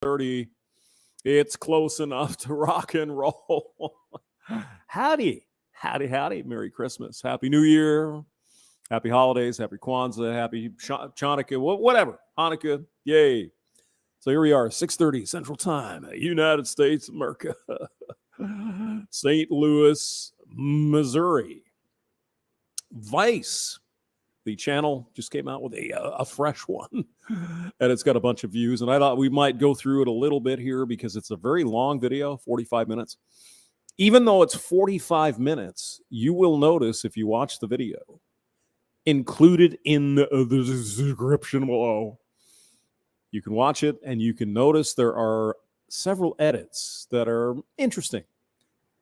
6:30. It's close enough to rock and roll. Howdy. Howdy, howdy. Merry Christmas. Happy New Year. Happy holidays. Happy Kwanzaa. Happy Chanukah. Whatever. Hanukkah. Yay. So here we are, 6:30 Central Time, United States of America. St. Louis, Missouri. Vice, the channel, just came out with a fresh one, and it's got a bunch of views. And I thought we might go through it a little bit here because it's a very long video, 45 minutes. Even though it's 45 minutes, you will notice if you watch the video, included in the description below, you can watch it and you can notice there are several edits that are interesting.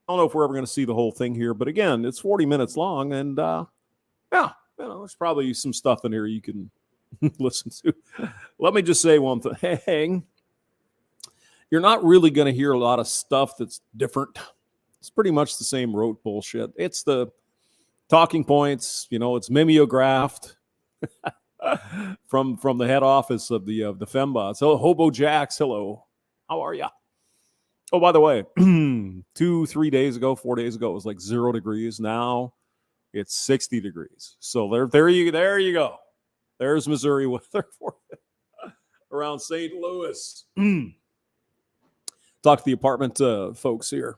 I don't know if we're ever going to see the whole thing here, but again, it's 40 minutes long, and there's probably some stuff in here you can listen to. Let me just say one thing. You're not really going to hear a lot of stuff that's different. It's pretty much the same rote bullshit. It's the talking points, it's mimeographed from the head office of the fembots. Oh, Hobo Jax, hello. How are ya? Oh, by the way, 4 days ago, it was like 0 degrees. Now it's 60 degrees. So there you go. There's Missouri weather for you around St. Louis. Talk to the apartment folks here.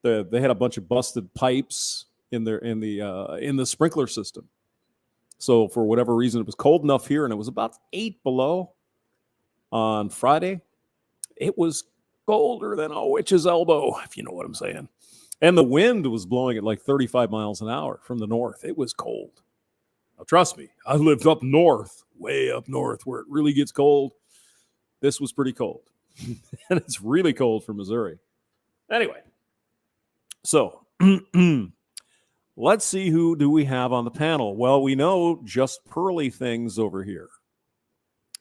They had a bunch of busted pipes in the sprinkler system. So for whatever reason, it was cold enough here, and it was about 8 below on Friday. It was colder than a witch's elbow, if you know what I'm saying. And the wind was blowing at like 35 miles an hour from the north. It was cold. Now, trust me, I lived up north, way up north, where it really gets cold. This was pretty cold. And it's really cold for Missouri. Anyway, so let's see who do we have on the panel. Well, we know just pearly things over here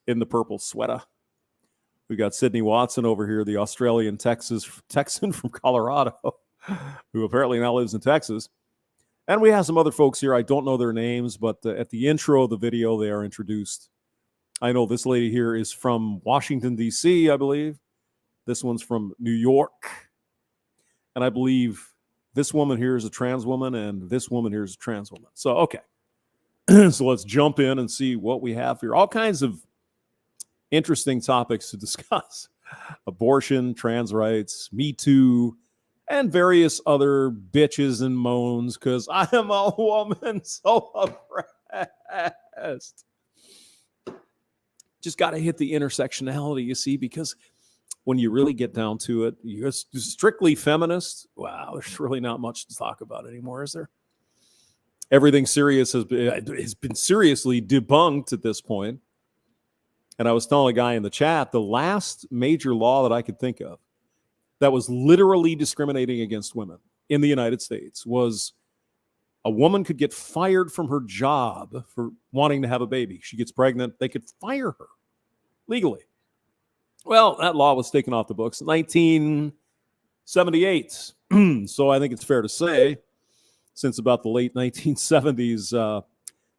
in the purple sweater. We got Sydney Watson over here, the Australian Texan from Colorado, who apparently now lives in Texas. And we have some other folks here. I don't know their names, but at the intro of the video, they are introduced. I know this lady here is from Washington, D.C., I believe. This one's from New York. And I believe this woman here is a trans woman, and this woman here is a trans woman. So, okay. So let's jump in and see what we have here. All kinds of interesting topics to discuss. Abortion, trans rights, Me Too, and various other bitches and moans, because I am a woman so oppressed. Just got to hit the intersectionality, you see, because when you really get down to it, you're strictly feminist. Wow, there's really not much to talk about anymore, is there? Everything serious has been seriously debunked at this point. And I was telling a guy in the chat, the last major law that I could think of that was literally discriminating against women in the United States was a woman could get fired from her job for wanting to have a baby. She gets pregnant, they could fire her legally. Well, that law was taken off the books in 1978. So I think it's fair to say, since about the late 1970s,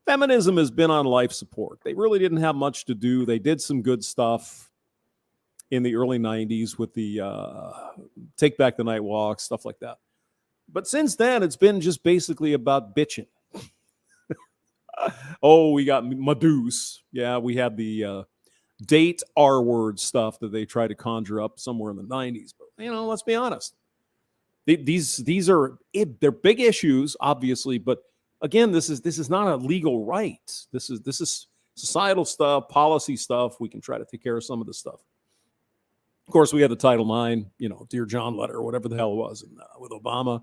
feminism has been on life support. They really didn't have much to do. They did some good stuff in the early 90s with the Take Back the Night Walk, stuff like that. But since then, it's been just basically about bitching. Oh, we got Meduse. Yeah, we had the date R-word stuff that they tried to conjure up somewhere in the 90s. But, let's be honest. These are they're big issues, obviously, but again, this is not a legal right. This is societal stuff, policy stuff. We can try to take care of some of this stuff. Of course, we had the Title IX, Dear John letter, or whatever the hell it was, with Obama.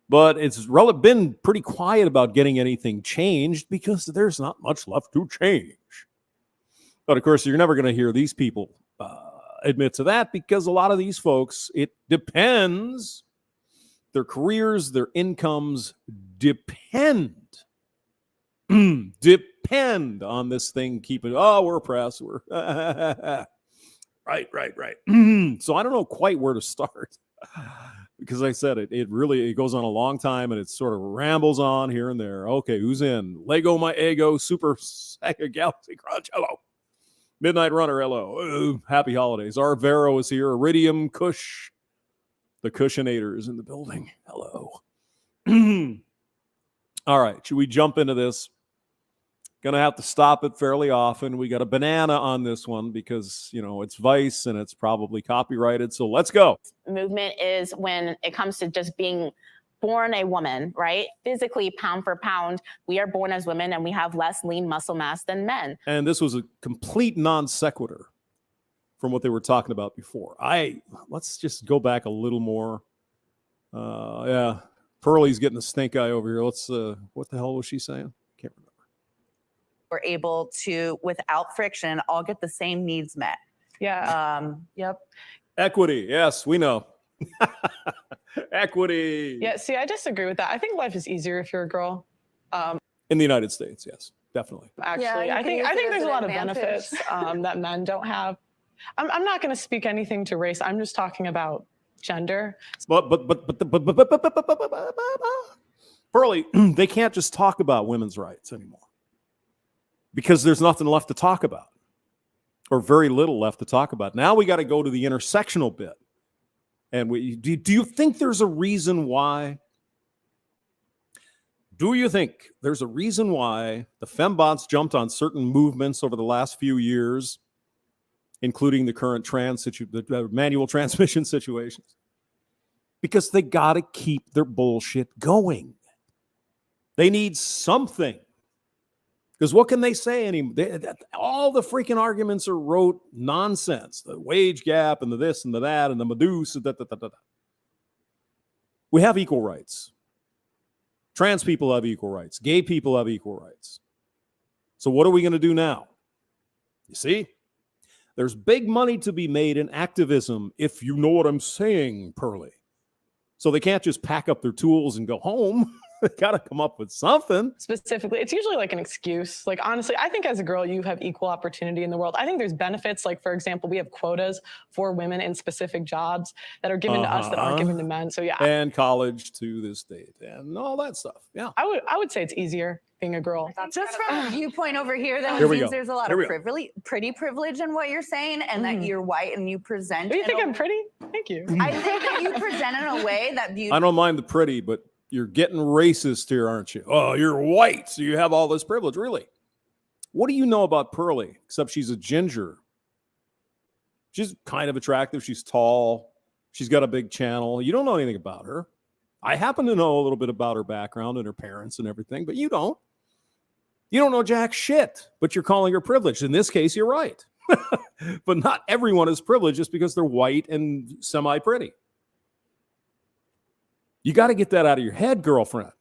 But it's been pretty quiet about getting anything changed because there's not much left to change. But of course, you're never going to hear these people admit to that because a lot of these folks, it depends. Their careers, their incomes depend on this thing keeping, we're oppressed. We're right. So I don't know quite where to start because I said it really goes on a long time and it sort of rambles on here and there. Okay, who's in? Lego My Ego, Super Sega Galaxy Crunch. Hello. Midnight Runner, hello. Happy holidays. Our Vero is here. Iridium Kush. The Cushionator is in the building. Hello. All right. Should we jump into this? Gonna have to stop it fairly often. We got a banana on this one because, it's Vice and it's probably copyrighted. So let's go. Movement is when it comes to just being born a woman, right? Physically, pound for pound, we are born as women and we have less lean muscle mass than men. And this was a complete non sequitur from what they were talking about before. Let's just go back a little more. Yeah, Pearlie's getting a stink eye over here. What the hell was she saying? Can't remember. We're able to, without friction, all get the same needs met. Yeah. Yep. Equity. Yes, we know. Equity. Yeah. See, I disagree with that. I think life is easier if you're a girl. In the United States, yes, definitely. Actually, Yeah, I think there's a lot of benefits that men don't have. I'm not going to speak anything to race. I'm just talking about gender. But Pearlie, they can't just talk about women's rights anymore because there's nothing left to talk about, or very little left to talk about. Now we got to go to the intersectional bit. And do you think there's a reason why? Do you think there's a reason why the fembots jumped on certain movements over the last few years, including the current the manual transmission situations? Because they got to keep their bullshit going. They need something. Because what can they say anymore? All the freaking arguments are rote nonsense. The wage gap and the this and the that and the Medusa. We have equal rights. Trans people have equal rights. Gay people have equal rights. So what are we going to do now? You see? There's big money to be made in activism, if you know what I'm saying, Pearlie. So they can't just pack up their tools and go home. They got to come up with something. Specifically, it's usually like an excuse. Like, honestly, I think as a girl, you have equal opportunity in the world. I think there's benefits. Like, for example, we have quotas for women in specific jobs that are given to us that aren't given to men. So yeah. And college to this date and all that stuff. Yeah. I would say it's easier being a girl. Just from a viewpoint over here, that means there's a lot of pretty privilege in what you're saying, and that you're white and you present. Do you think I'm pretty? Thank you. I think that you present in a way that I don't mind the pretty, but you're getting racist here, aren't you? Oh, you're white, so you have all this privilege. Really? What do you know about Pearlie, except she's a ginger? She's kind of attractive. She's tall. She's got a big channel. You don't know anything about her. I happen to know a little bit about her background and her parents and everything, but you don't. You don't know jack shit, but you're calling her privileged. In this case, you're right. But not everyone is privileged just because they're white and semi-pretty. You got to get that out of your head, girlfriend.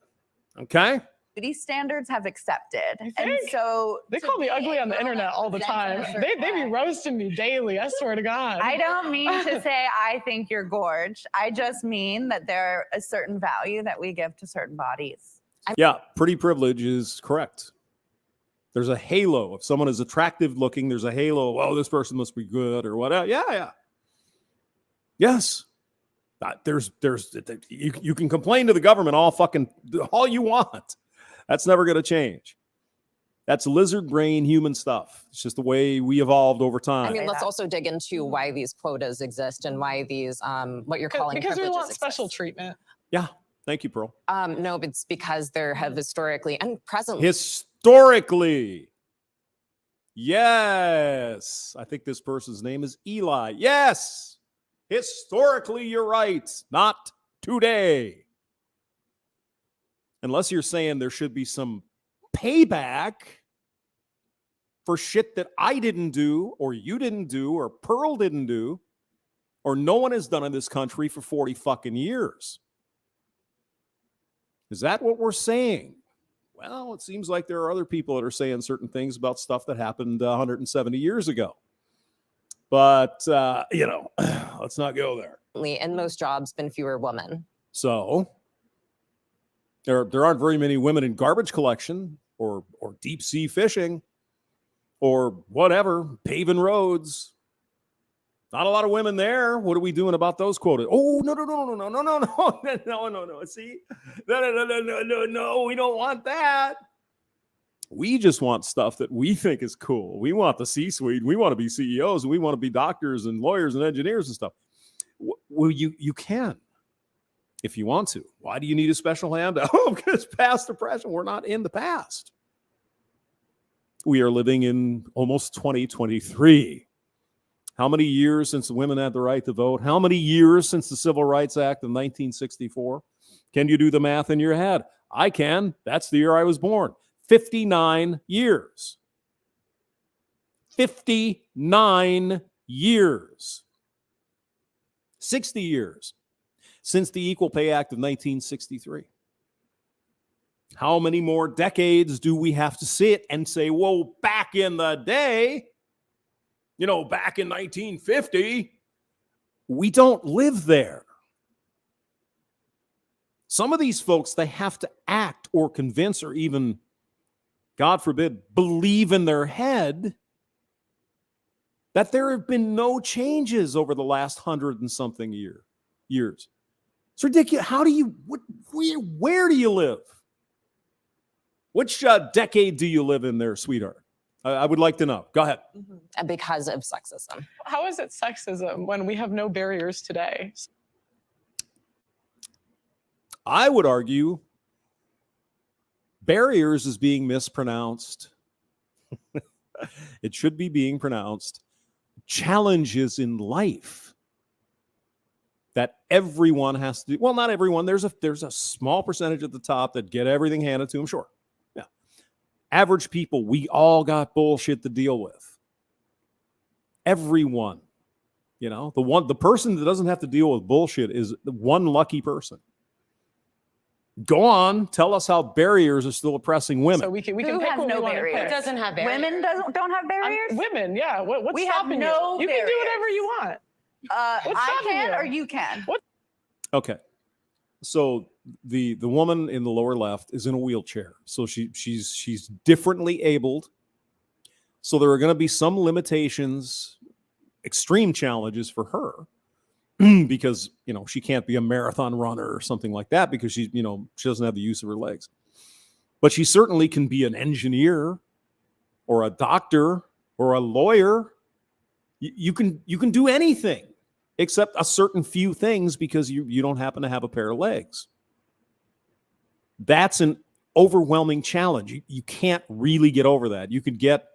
Okay? Beauty standards have accepted. And so they call me ugly on the internet all the time. They be roasting me daily. I swear to God. I don't mean to say I think you're gorge. I just mean that there is a certain value that we give to certain bodies. Yeah, pretty privilege is correct. There's a halo. If someone is attractive looking, there's a halo. Oh, this person must be good or whatever. Yeah. Yes. You can complain to the government all you want. That's never going to change. That's lizard brain human stuff. It's just the way we evolved over time. I mean, let's also dig into why these quotas exist and why these, what you're calling because we want exist. special treatment. Yeah. Thank you, Pearl. No, but it's because there have historically and presently. Historically. Yes. I think this person's name is Eli. Yes. Historically, you're right. Not today. Unless you're saying there should be some payback for shit that I didn't do, or you didn't do, or Pearl didn't do, or no one has done in this country for 40 fucking years. Is that what we're saying? Well, it seems like there are other people that are saying certain things about stuff that happened 170 years ago. But, let's not go there. In most jobs, been fewer women. So there aren't very many women in garbage collection or deep sea fishing or whatever, paving roads. Not a lot of women there. What are we doing about those quotas? Oh, no. See? No, we don't want that. We just want stuff that we think is cool. We want the C-suite. We want to be CEOs, and we want to be doctors and lawyers and engineers and stuff. Well, you can if you want to. Why do you need a special handout? Oh, because past depression. We're not in the past. We are living in almost 2023. How many years since women had the right to vote? How many years since the Civil Rights Act of 1964? Can you do the math in your head? I can. That's the year I was born. 59 years. 59 years. 60 years since the Equal Pay Act of 1963. How many more decades do we have to sit and say, whoa, back in the day, back in 1950, we don't live there. Some of these folks, they have to act or convince or even, God forbid, believe in their head that there have been no changes over the last 100 and something years. It's ridiculous. How do you, where do you live? Which decade do you live in there, sweetheart? I would like to know. Go ahead. Because of sexism. How is it sexism when we have no barriers today? I would argue barriers is being mispronounced. It should be being pronounced challenges in life that everyone has to do. Well, not everyone. There's a small percentage at the top that get everything handed to them. Sure. Yeah. Average people, we all got bullshit to deal with. Everyone. The person that doesn't have to deal with bullshit is the one lucky person. Go on, tell us how barriers are still oppressing women. So we can Who pick has what no we want to barriers? pick. It doesn't have barriers. Women don't have barriers? Women, yeah. What's We have stopping no you? You can do barriers. whatever you want. I stopping can you? or you can? Okay. So the woman in the lower left is in a wheelchair. So she's differently abled. So there are going to be some limitations, extreme challenges for her. Because she can't be a marathon runner or something like that because she doesn't have the use of her legs. But she certainly can be an engineer or a doctor or a lawyer. You can do anything except a certain few things because you don't happen to have a pair of legs. That's an overwhelming challenge. You can't really get over that. You could get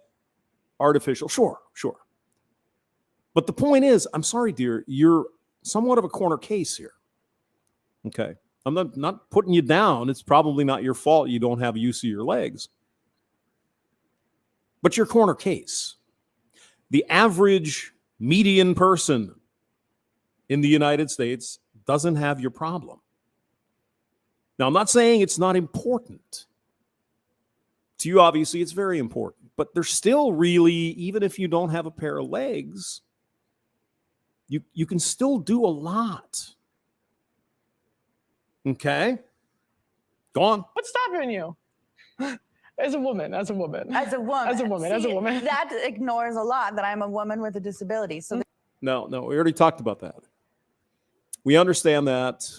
artificial, sure. But the point is, I'm sorry, dear, you're somewhat of a corner case here. Okay. I'm not putting you down. It's probably not your fault you don't have use of your legs. But you're corner case. The average median person in the United States doesn't have your problem. Now, I'm not saying it's not important. To you, obviously, it's very important. But there's still really, even if you don't have a pair of legs, you can still do a lot. Okay? Go on. What's stopping you? As a woman. As a woman. That ignores a lot that I'm a woman with a disability. So No, we already talked about that. We understand that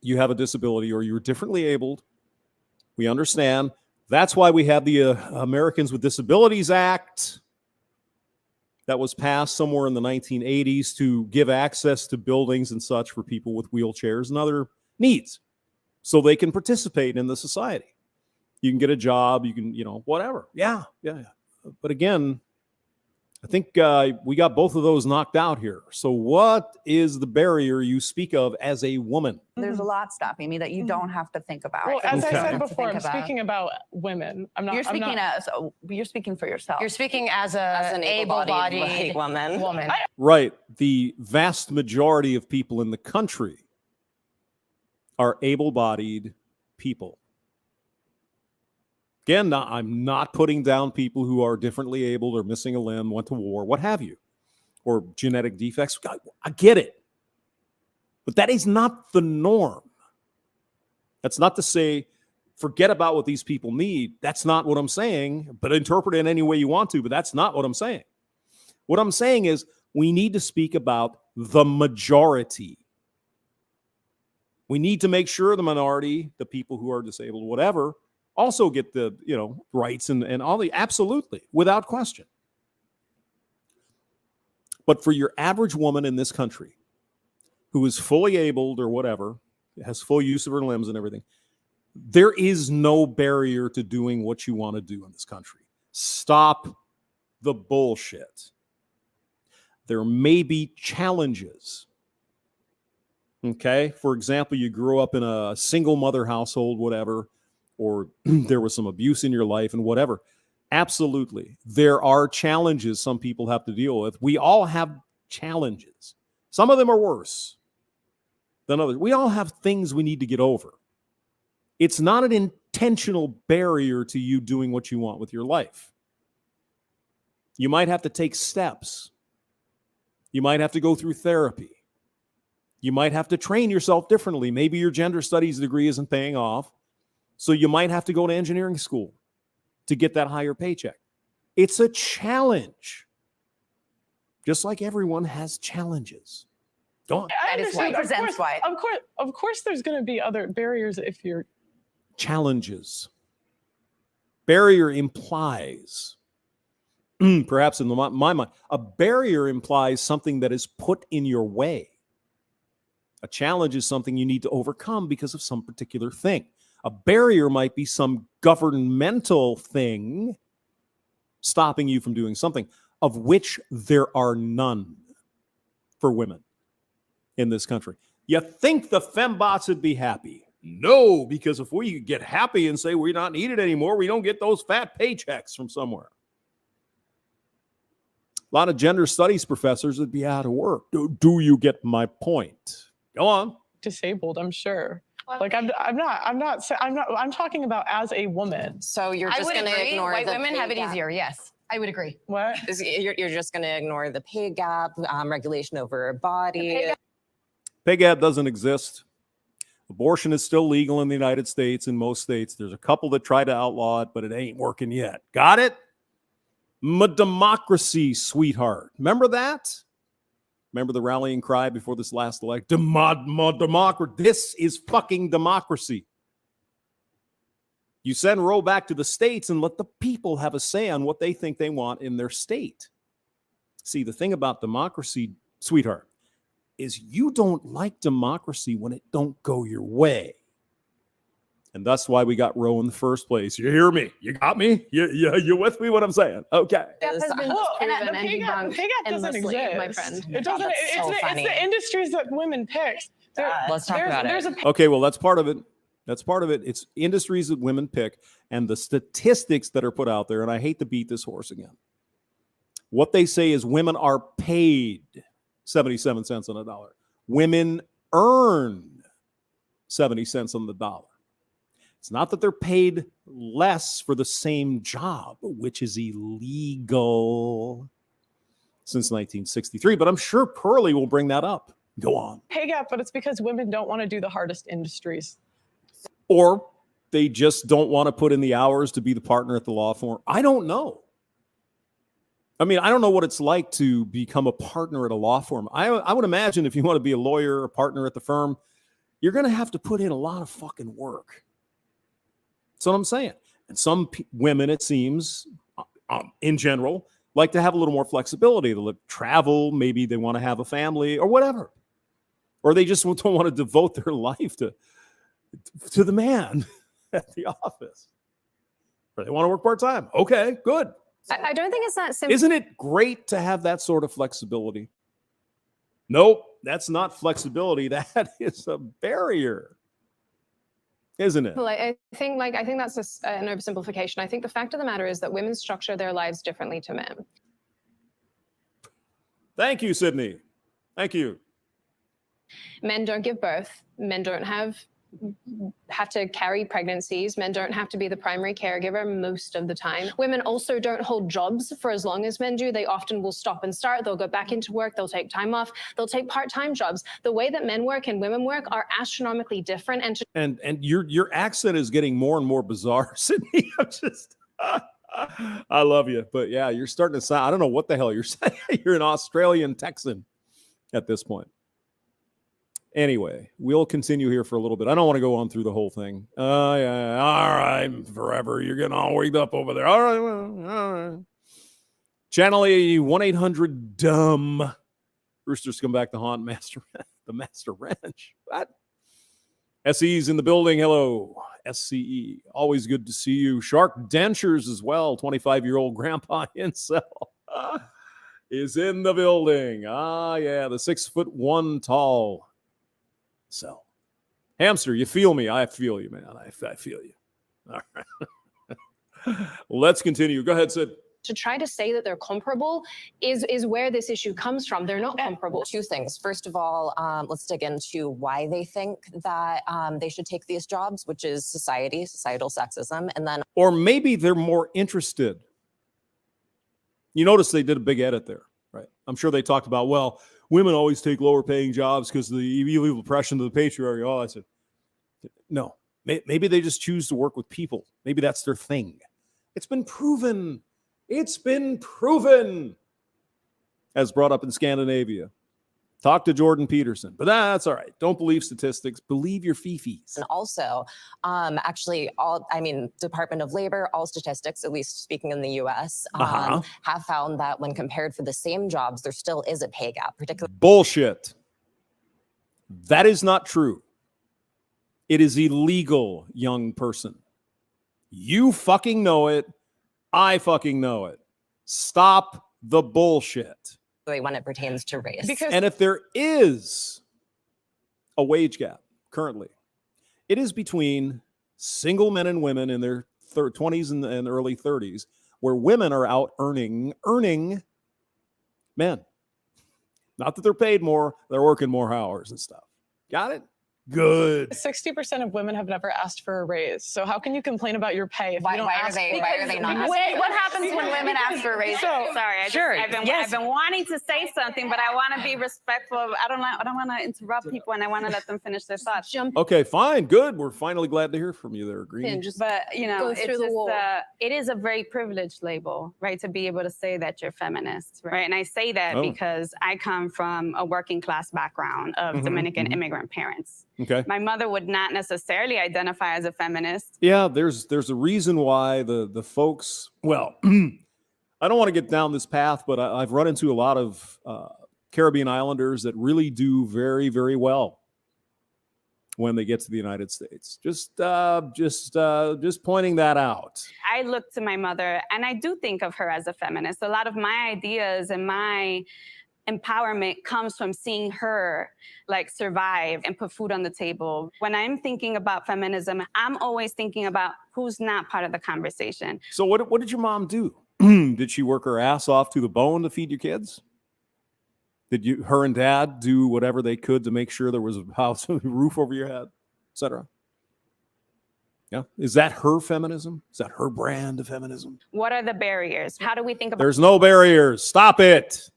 you have a disability or you're differently abled. We understand. That's why we have the Americans with Disabilities Act that was passed somewhere in the 1980s to give access to buildings and such for people with wheelchairs and other needs so they can participate in the society. You can get a job, you can, whatever. Yeah. But again, I think we got both of those knocked out here. So what is the barrier you speak of as a woman? there's a lot stopping me that you don't have to think about. Well, as Okay. I said Have to before, I'm think about. speaking about women. I'm not. You're speaking I'm not, you're speaking for yourself. You're speaking as an able-bodied woman. Right. The vast majority of people in the country are able-bodied people. Again, I'm not putting down people who are differently abled or missing a limb, went to war, what have you, or genetic defects. I get it. But that is not the norm. That's not to say, forget about what these people need. That's not what I'm saying, but interpret it any way you want to, but that's not what I'm saying. What I'm saying is we need to speak about the majority. We need to make sure the minority, the people who are disabled, whatever, also get the, rights and all the, absolutely, without question. But for your average woman in this country who is fully abled or whatever, has full use of her limbs and everything, there is no barrier to doing what you want to do in this country. Stop the bullshit. There may be challenges. Okay? For example, you grew up in a single mother household, whatever, or there was some abuse in your life and whatever. Absolutely. There are challenges some people have to deal with. We all have challenges. Some of them are worse than others. We all have things we need to get over. It's not an intentional barrier to you doing what you want with your life. You might have to take steps. You might have to go through therapy. You might have to train yourself differently. Maybe your gender studies degree isn't paying off, so you might have to go to engineering school to get that higher paycheck. It's a challenge. Just like everyone has challenges. Go on. That is white. Presents white. Of course, there's going to be other barriers if you're challenges. Barrier implies, perhaps in my mind, a barrier implies something that is put in your way. A challenge is something you need to overcome because of some particular thing. A barrier might be some governmental thing stopping you from doing something, of which there are none for women in this country. You think the fembots would be happy? No, because if we get happy and say we're not needed anymore, we don't get those fat paychecks from somewhere. A lot of gender studies professors would be out of work. Do you get my point? Go on. Disabled, I'm sure. Like I'm talking about as a woman. So you're just going to ignore white the women pay have it gap. easier. Yes, I would agree. What? You're just going to ignore the pay gap, regulation over a body. Pay gap doesn't exist. Abortion is still legal in the United States. In most states, there's a couple that try to outlaw it, but it ain't working yet. Got it? Democracy, sweetheart. Remember that? Remember the rallying cry before this last election? Democracy. This is fucking democracy. You send Roe back to the states and let the people have a say on what they think they want in their state. See, the thing about democracy, sweetheart, is you don't like democracy when it don't go your way. And that's why we got Roe in the first place. You hear me? You got me? You with me what I'm saying? Okay. That has been proven and debunked pay gap doesn't endlessly, exist. my friend. It doesn't. It's the industries that women pick. Let's talk about it. Okay, well, that's part of it. That's part of it. It's industries that women pick and the statistics that are put out there. And I hate to beat this horse again. What they say is women are paid 77 cents on the dollar. Women earn 70 cents on the dollar. It's not that they're paid less for the same job, which is illegal since 1963. But I'm sure Pearlie will bring that up. Go on. Pay gap, but it's because women don't want to do the hardest industries. Or they just don't want to put in the hours to be the partner at the law firm. I don't know. I mean, I don't know what it's like to become a partner at a law firm. I would imagine if you want to be a lawyer or partner at the firm, you're going to have to put in a lot of fucking work. That's what I'm saying. And some women, it seems, in general, like to have a little more flexibility. They'll travel, maybe they want to have a family or whatever. Or they just don't want to devote their life to the man at the office. Or they want to work part-time. Okay, good. I don't think it's that simple. Isn't it great to have that sort of flexibility? Nope, that's not flexibility. That is a barrier. Isn't it? I think that's an oversimplification. I think the fact of the matter is that women structure their lives differently to men. Thank you, Sydney. Thank you. Men don't give birth. Men don't have to carry pregnancies. Men don't have to be the primary caregiver most of the time. Women also don't hold jobs for as long as men do. They often will stop and start. They'll go back into work. They'll take time off. They'll take part-time jobs. The way that men work and women work are astronomically different. And your accent is getting more and more bizarre, Sydney. I love you, but yeah, you're starting to sound. I don't know what the hell you're saying. You're an Australian Texan at this point. Anyway, we'll continue here for a little bit. I don't want to go on through the whole thing. Yeah, all right, forever. You're getting all wigged up over there. All right, well, all right. Channel 1-800-DUMB. Roosters come back to haunt the Master Ranch. What? SE's in the building. Hello, SCE. Always good to see you. Shark Dentures as well. 25-year-old grandpa incel is in the building. Yeah, the 6'1" tall cell. Hamster, you feel me? I feel you, man. I feel you. All right. Let's continue. Go ahead, Sid. To try to say that they're comparable is where this issue comes from. They're not comparable. Two things. First of all, let's dig into why they think that they should take these jobs, which is societal sexism. And then, or maybe they're more interested. You notice they did a big edit there, right? I'm sure they talked about, well, women always take lower paying jobs because of the evil oppression of the patriarchy. Oh, I said, no, maybe they just choose to work with people. Maybe that's their thing. It's been proven. It's been proven, as brought up in Scandinavia. Talk to Jordan Peterson, but that's all right. Don't believe statistics. Believe your fifis. and also, Department of Labor, all statistics, at least speaking in the U.S., have found that when compared for the same jobs, there still is a pay gap, particularly. Bullshit. That is not true. It is illegal, young person. You fucking know it. I fucking know it. Stop the bullshit. When it pertains to race. And if there is a wage gap currently, it is between single men and women in their 20s and early 30s, where women are out earning men. Not that they're paid more, they're working more hours and stuff. Got it? Good. 60% of women have never asked for a raise. So how can you complain about your pay if you don't ask? Why are they not? Wait, what happens when women ask for a raise? Sorry, I've been wanting to say something, but I want to be respectful. I don't want to interrupt people, and I want to let them finish their thoughts. Okay, fine, good. We're finally glad to hear from you there, Green. But go through the wall. It is a very privileged label, right, to be able to say that you're feminist, right? And I say that because I come from a working class background of Dominican immigrant parents. Okay. My mother would not necessarily identify as a feminist. Yeah, there's a reason why the folks, well, I don't want to get down this path, but I've run into a lot of Caribbean islanders that really do very, very well when they get to the United States. Just pointing that out. I look to my mother, and I do think of her as a feminist. A lot of my ideas and my empowerment comes from seeing her survive and put food on the table. When I'm thinking about feminism, I'm always thinking about who's not part of the conversation. So what did your mom do? Did she work her ass off to the bone to feed your kids? Did her and dad do whatever they could to make sure there was a house, a roof over your head, etc.? Yeah. Is that her feminism? Is that her brand of feminism? What are the barriers? How do we think about There's no barriers. Stop it.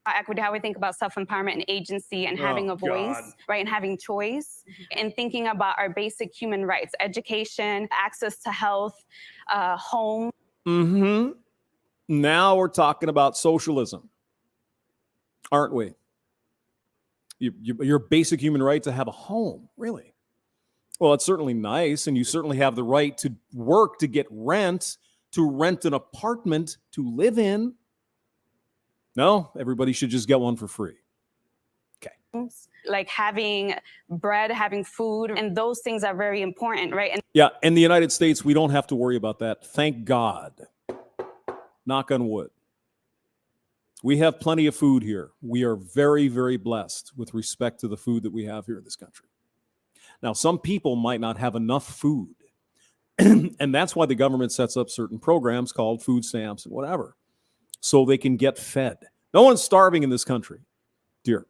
equity, how we think about self-empowerment and agency and having a voice, right, and having choice, and thinking about our basic human rights, education, access to health, home. Now we're talking about socialism, aren't we? Your basic human right to have a home, really? Well, it's certainly nice, and you certainly have the right to work to get rent, to rent an apartment to live in. No, everybody should just get one for free. Okay. Like having bread, having food, and those things are very important, right? And yeah, in the United States, we don't have to worry about that. Thank God. Knock on wood. We have plenty of food here. We are very, very blessed with respect to the food that we have here in this country. Now, some people might not have enough food, and that's why the government sets up certain programs called food stamps and whatever, so they can get fed. No one's starving in this country, dear.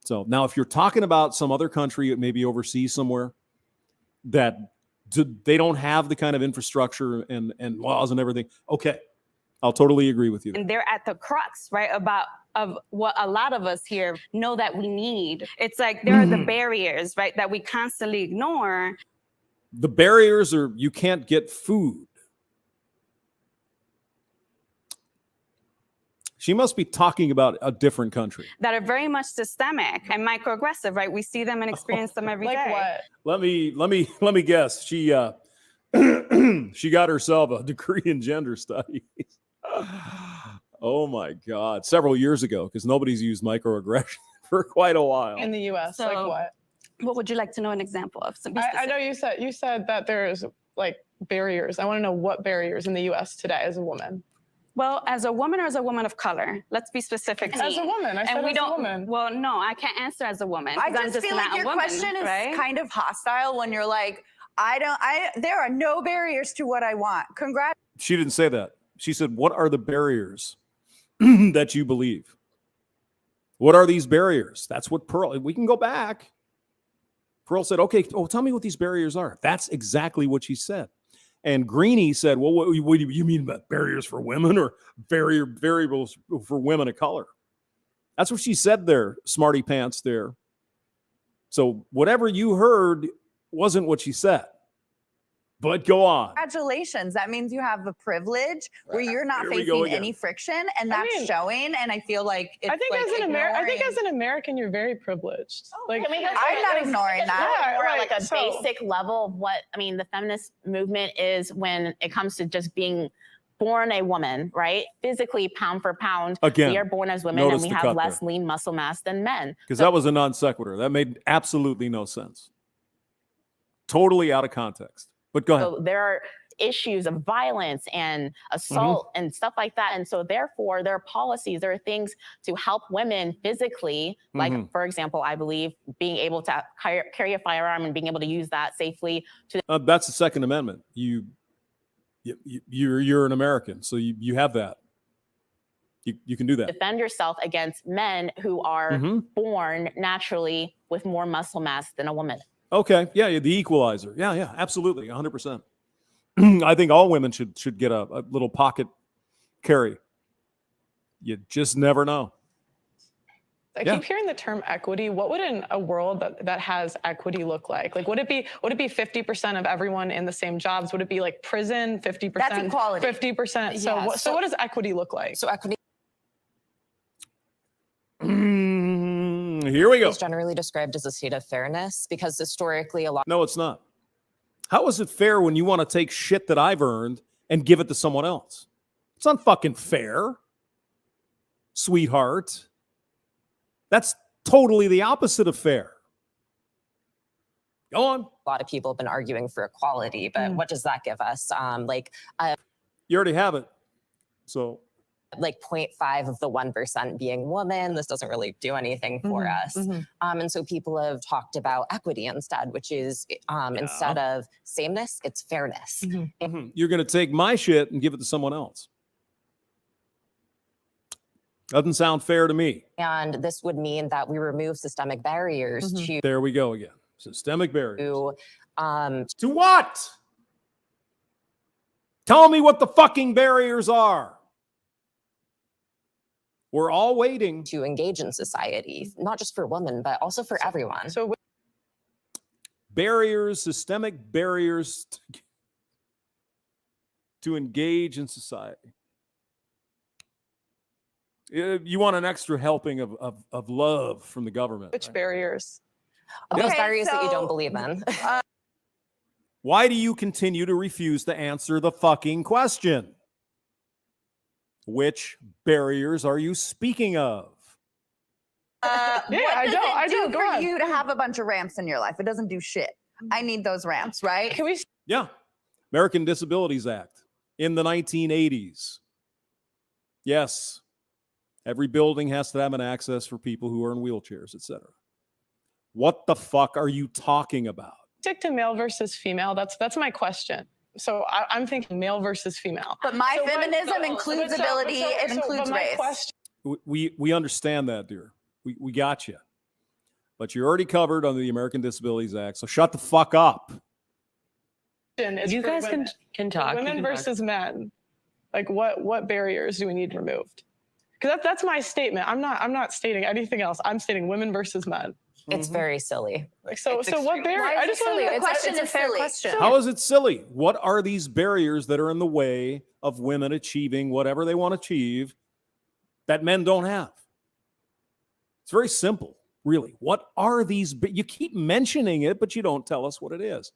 So now if you're talking about some other country, maybe overseas somewhere, that they don't have the kind of infrastructure and laws and everything, okay, I'll totally agree with you there. And they're at the crux, right, of what a lot of us here know that we need. It's like there are the barriers, right, that we constantly ignore. The barriers are you can't get food. She must be talking about a different country. that are very much systemic and microaggressive, right? We see them and experience them every day. Like what? Let me guess. She she got herself a degree in gender studies. Oh my God. Several years ago, because nobody's used microaggression for quite a while. In the U.S., So- like what? What would you like to know an example of? So be I know specific. you said that there's like barriers. I want to know what barriers in the U.S. today as a woman. Well, as a woman or as a woman of color? Let's be specific. As a woman, I said And we as a don't. woman. Well, no, I can't answer as a woman. I 'cause I'm just feel like not a your woman, question is right? kind of hostile when you're like, there are no barriers to what I want. Congrats. She didn't say that. She said, what are the barriers that you believe? What are these barriers? That's what Pearl, we can go back. Pearl said, okay, tell me what these barriers are. That's exactly what she said. And Greenie said, well, what do you mean about barriers for women or variables for women of color? That's what she said there, smarty pants there. So whatever you heard wasn't what she said. But go on. Congratulations. That means you have a privilege where you're not Here we go facing again. any friction, and I that's mean, showing. And I feel like it's I think like I think ignoring- as an American, you're very privileged. Like Can we go I'm not ignoring that. Yeah, more right, like a so- basic level of what I mean, the feminist movement is when it comes to just being born a woman, right? Physically, pound for pound, Again, we are born as women notice and we the have cut less there. lean muscle mass than men. Because that was a non sequitur. That made absolutely no sense. Totally out of context. But go ahead. So there are issues of violence and assault and stuff like that. And so therefore there are policies, there are things to help women physically, like for example, I believe being able to carry a firearm and being able to use that safely to That's the Second Amendment. You're an American, so you have that. You can do that. defend yourself against men who are born naturally with more muscle mass than a woman. Okay, yeah, the equalizer. Yeah, absolutely, 100%. I think all women should get a little pocket carry. You just never know. I Yeah. keep hearing the term equity. What would a world that has equity look like? Like, would it be 50% of everyone in the same jobs? Would it be like prison, 50%? That's equality. 50%. So, Yeah, so what does equity look like? So equity Here we go. is generally described as a state of fairness because historically a lot No, it's not. How is it fair when you want to take shit that I've earned and give it to someone else? It's not fucking fair, sweetheart. That's totally the opposite of fair. Go on. a lot of people have been arguing for equality, but what does that give us? You already have it. So Like 0.5 of the 1% being women. This doesn't really do anything for us. And so people have talked about equity instead, which is instead of sameness, it's fairness. you're going to take my shit and give it to someone else. Doesn't sound fair to me. And this would mean that we remove systemic barriers There we go again. Systemic barriers. to To what? Tell me what the fucking barriers are. We're all waiting. to engage in society, not just for women, but also for everyone. So Barriers, systemic barriers to engage in society. You want an extra helping of love from the government. which right? barriers? Those Okay, barriers that you so- don't believe in. Why do you continue to refuse to answer the fucking question? Which barriers are you speaking of? What I does don't- it I do don't. Go for on. you to have a bunch of ramps in your life? It doesn't do shit. I need those ramps, right? Can we? Yeah. American Disabilities Act in the 1980s. Yes. Every building has to have an access for people who are in wheelchairs, etc. What the fuck are you talking about? Stick to male versus female. That's my question. So I'm thinking male versus female. But my So what- feminism so- includes but so- ability, but so- it so- includes but my race. question- We understand that, dear. We got you. But you're already covered under the American Disabilities Act, so shut the fuck up. is You for guys women. can talk. You Women can talk. versus men. Like what barriers do we need removed? Because that's my statement. I'm not stating anything else. I'm stating women versus men. It's very silly. Like so It's what barrier? Why is I it just want silly? to The question It's a is fair silly. question. How is it silly? What are these barriers that are in the way of women achieving whatever they want to achieve that men don't have? It's very simple, really. What are these? You keep mentioning it, but you don't tell us what it is.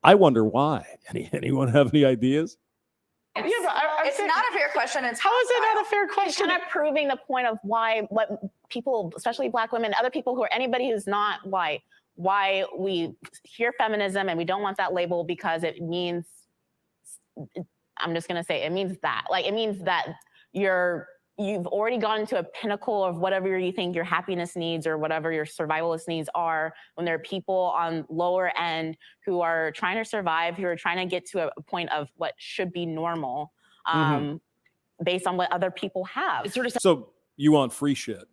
I wonder why. Anyone have any ideas? It's not a fair question. It's How is it not a fair question? Kind of proving the point of why what people, especially Black women, other people who are anybody who's not white, why we hear feminism and we don't want that label because it means, I'm just gonna say, it means that. Like, it means that you've already gone into a pinnacle of whatever you think your happiness needs or whatever your survivalist needs are, when there are people on lower end who are trying to survive, who are trying to get to a point of what should be normal, based on what other people have. It's sort of So you want free shit.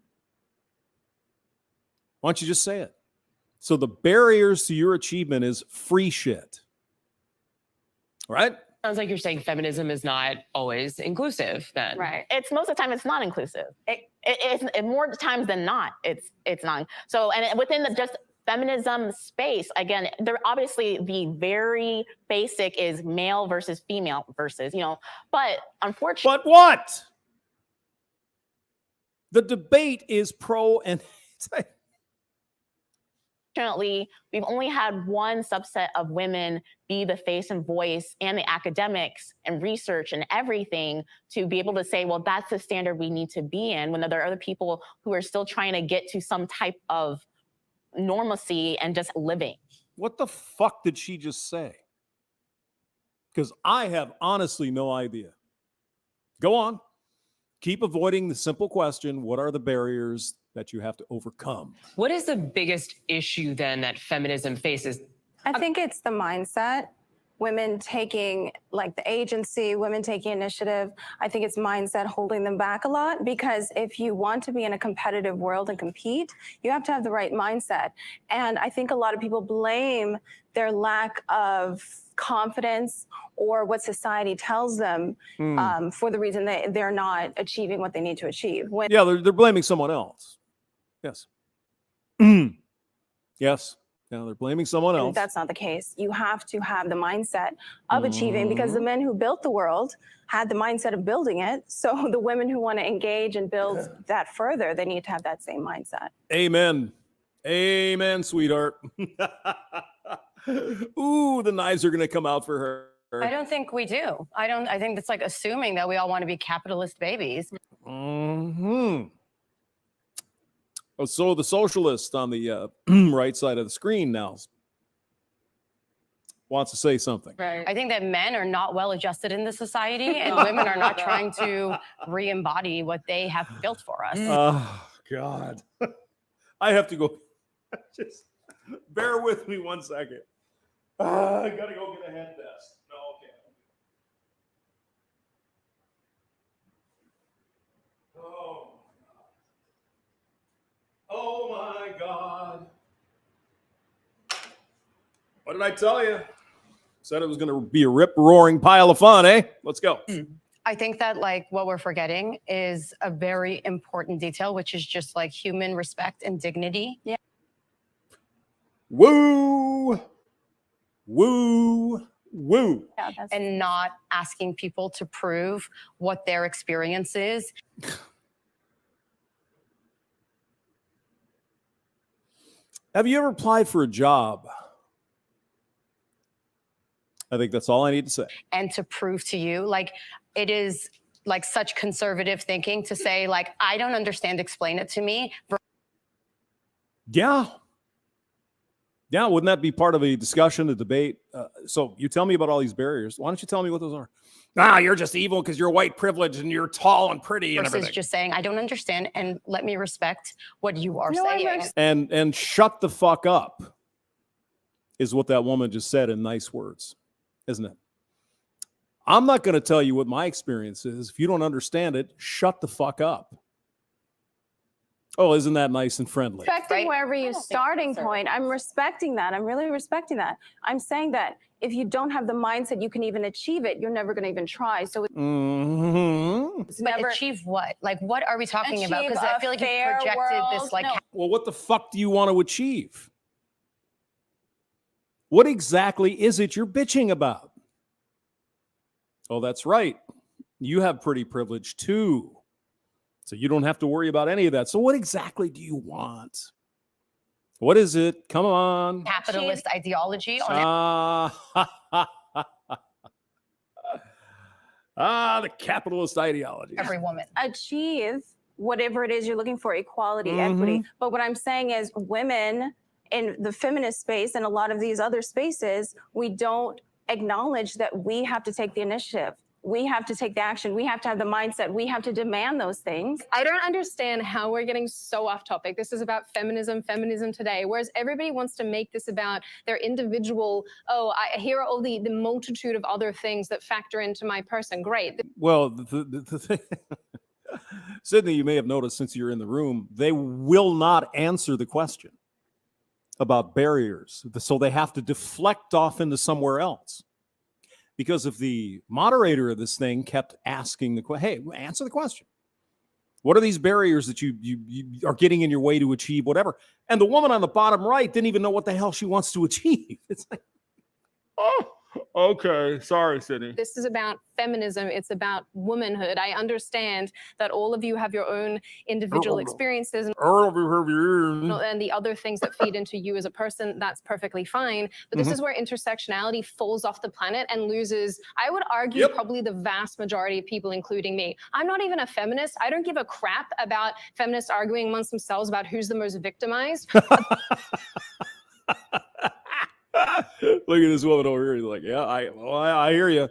Why don't you just say it? So the barriers to your achievement is free shit. Right? Sounds like you're saying feminism is not always inclusive then. Right. It's most of the time it's not inclusive. It's more times than not, it's not. So, and within the just feminism space, again, there obviously the very basic is male versus female versus, but unfortunately. But what? The debate is pro and Unfortunately, we've only had one subset of women be the face and voice and the academics and research and everything to be able to say, well, that's the standard we need to be in, when there are other people who are still trying to get to some type of normalcy and just living. What the fuck did she just say? Because I have honestly no idea. Go on. Keep avoiding the simple question, what are the barriers that you have to overcome? What is the biggest issue then that feminism faces? I think it's the mindset. Women taking like the agency, women taking initiative. I think it's mindset holding them back a lot, because if you want to be in a competitive world and compete, you have to have the right mindset. And I think a lot of people blame their lack of confidence or what society tells them for the reason that they're not achieving what they need to achieve. Yeah, they're blaming someone else. Yes. Yes. Yeah, they're blaming someone else. And that's not the case. You have to have the mindset of achieving, because the men who built the world had the mindset of building it. So the women who want to engage and build that further, they need to have that same mindset. Amen. Amen, sweetheart. Ooh, the knives are going to come out for her. I don't think we do. I think it's like assuming that we all want to be capitalist babies. Oh, so the socialist on the right side of the screen now wants to say something. Right. I think that men are not well adjusted in this society, and women are not trying to re-embody what they have built for us. Oh, God. I have to go. Just bear with me 1 second. I got to go get a head test. No, okay. Oh my God. What did I tell you? Said it was going to be a rip-roaring pile of fun, eh? Let's go. I think that like what we're forgetting is a very important detail, which is just like human respect and dignity. Yeah. Woo! Woo! Woo! Yeah, and not asking people to prove what their experience is. Have you ever applied for a job? I think that's all I need to say. And to prove to you, like, it is like such conservative thinking to say, like, I don't understand, explain it to me. Yeah. Yeah, wouldn't that be part of a discussion, a debate? So you tell me about all these barriers. Why don't you tell me what those are? You're just evil because you're white privilege and you're tall and pretty and versus everything. Just saying, I don't understand, and let me respect what you are saying. And shut the fuck up is what that woman just said in nice words, isn't it? I'm not going to tell you what my experience is. If you don't understand it, shut the fuck up. Oh, isn't that nice and friendly? Respecting wherever your starting point. I'm respecting that. I'm really respecting that. I'm saying that if you don't have the mindset you can even achieve it, you're never going to even try. So it's never achieve what? Like, what are we talking about? Because I feel like you projected this like. Well, what the fuck do you want to achieve? What exactly is it you're bitching about? Oh, that's right. You have pretty privilege too. So you don't have to worry about any of that. So what exactly do you want? What is it? Come on. Capitalist ideology on the capitalist ideology. every woman. Achieve whatever it is you're looking for, equality, equity. But what I'm saying is women in the feminist space and a lot of these other spaces, we don't acknowledge that we have to take the initiative. We have to take the action. We have to have the mindset. We have to demand those things. I don't understand how we're getting so off topic. This is about feminism today, whereas everybody wants to make this about their individual, here are all the multitude of other things that factor into my person. Great. Well, the thing, Sydney, you may have noticed since you're in the room, they will not answer the question about barriers. So they have to deflect off into somewhere else. Because if the moderator of this thing kept asking the question, hey, answer the question. What are these barriers that you are getting in your way to achieve whatever? And the woman on the bottom right didn't even know what the hell she wants to achieve. It's like, oh, okay. Sorry, Sydney. This is about feminism. It's about womanhood. I understand that all of you have your own individual experiences and the other things that feed into you as a person. That's perfectly fine. But this is where intersectionality falls off the planet and loses, I would argue, probably the vast majority of people, including me. I'm not even a feminist. I don't give a crap about feminists arguing amongst themselves about who's the most victimized. Look at this woman over here. He's like, yeah, I hear you.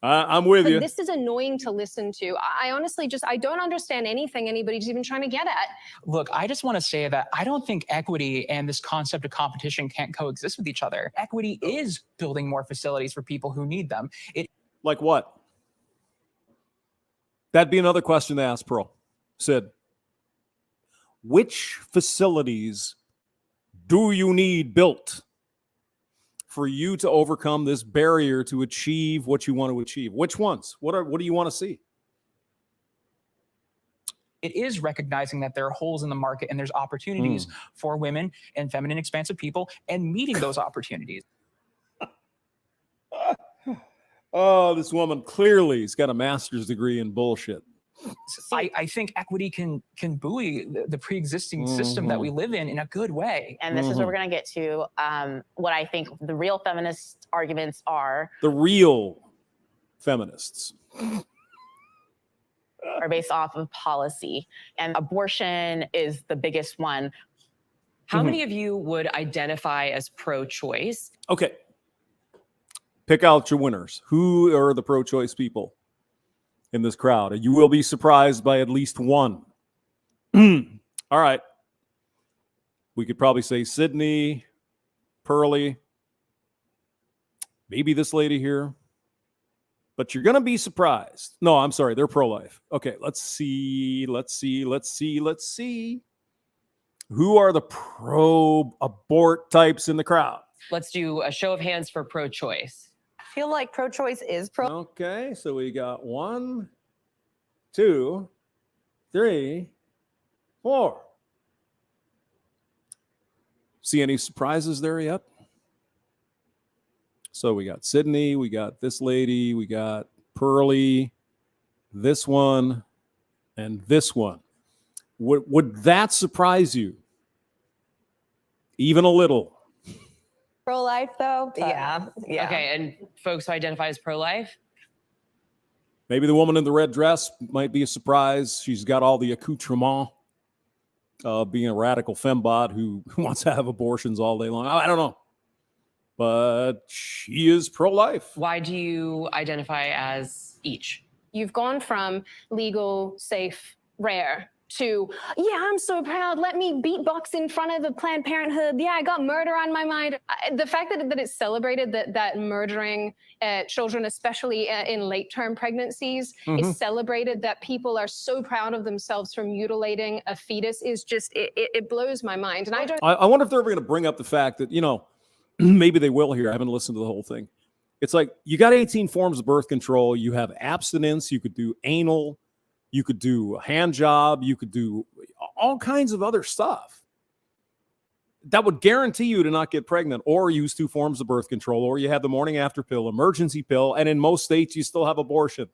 I'm with you. This is annoying to listen to. I honestly I don't understand anything anybody's even trying to get at. Look, I just want to say that I don't think equity and this concept of competition can't coexist with each other. Equity is building more facilities for people who need them. Like what? That'd be another question to ask Pearl. Sid, which facilities do you need built for you to overcome this barrier to achieve what you want to achieve? Which ones? What do you want to see? It is recognizing that there are holes in the market and there's opportunities for women and feminine expansive people and meeting those opportunities. Oh, this woman clearly has got a master's degree in bullshit. I think equity can buoy the pre-existing system that we live in a good way. And this is where we're going to get to what I think the real feminist arguments are. The real feminists are based off of policy. And abortion is the biggest one. How many of you would identify as pro-choice? Okay. Pick out your winners. Who are the pro-choice people in this crowd? And you will be surprised by at least one. All right. We could probably say Sydney, Pearlie, maybe this lady here. But you're going to be surprised. No, I'm sorry. They're pro-life. Okay, let's see. Who are the pro-abort types in the crowd? Let's do a show of hands for pro-choice. I feel like pro-choice is pro. Okay, so we got 1, 2, 3, 4. See any surprises there yet? So we got Sydney, we got this lady, we got Pearlie, this one, and this one. Would that surprise you? Even a little? Pro-life, though? Yeah. Okay, and folks who identify as pro-life? Maybe the woman in the red dress might be a surprise. She's got all the accoutrement of being a radical fembot who wants to have abortions all day long. I don't know. But she is pro-life. Why do you identify as each? You've gone from legal, safe, rare to, yeah, I'm so proud. Let me beatbox in front of the Planned Parenthood. Yeah, I got murder on my mind. The fact that it's celebrated that murdering children, especially in late-term pregnancies, is celebrated, that people are so proud of themselves for mutilating a fetus is just, it blows my mind. And I wonder if they're ever going to bring up the fact that, maybe they will here. I haven't listened to the whole thing. It's like you got 18 forms of birth control. You have abstinence. You could do anal. You could do a hand job. You could do all kinds of other stuff that would guarantee you to not get pregnant, or use 2 forms of birth control, or you have the morning after pill, emergency pill, and in most states you still have abortion.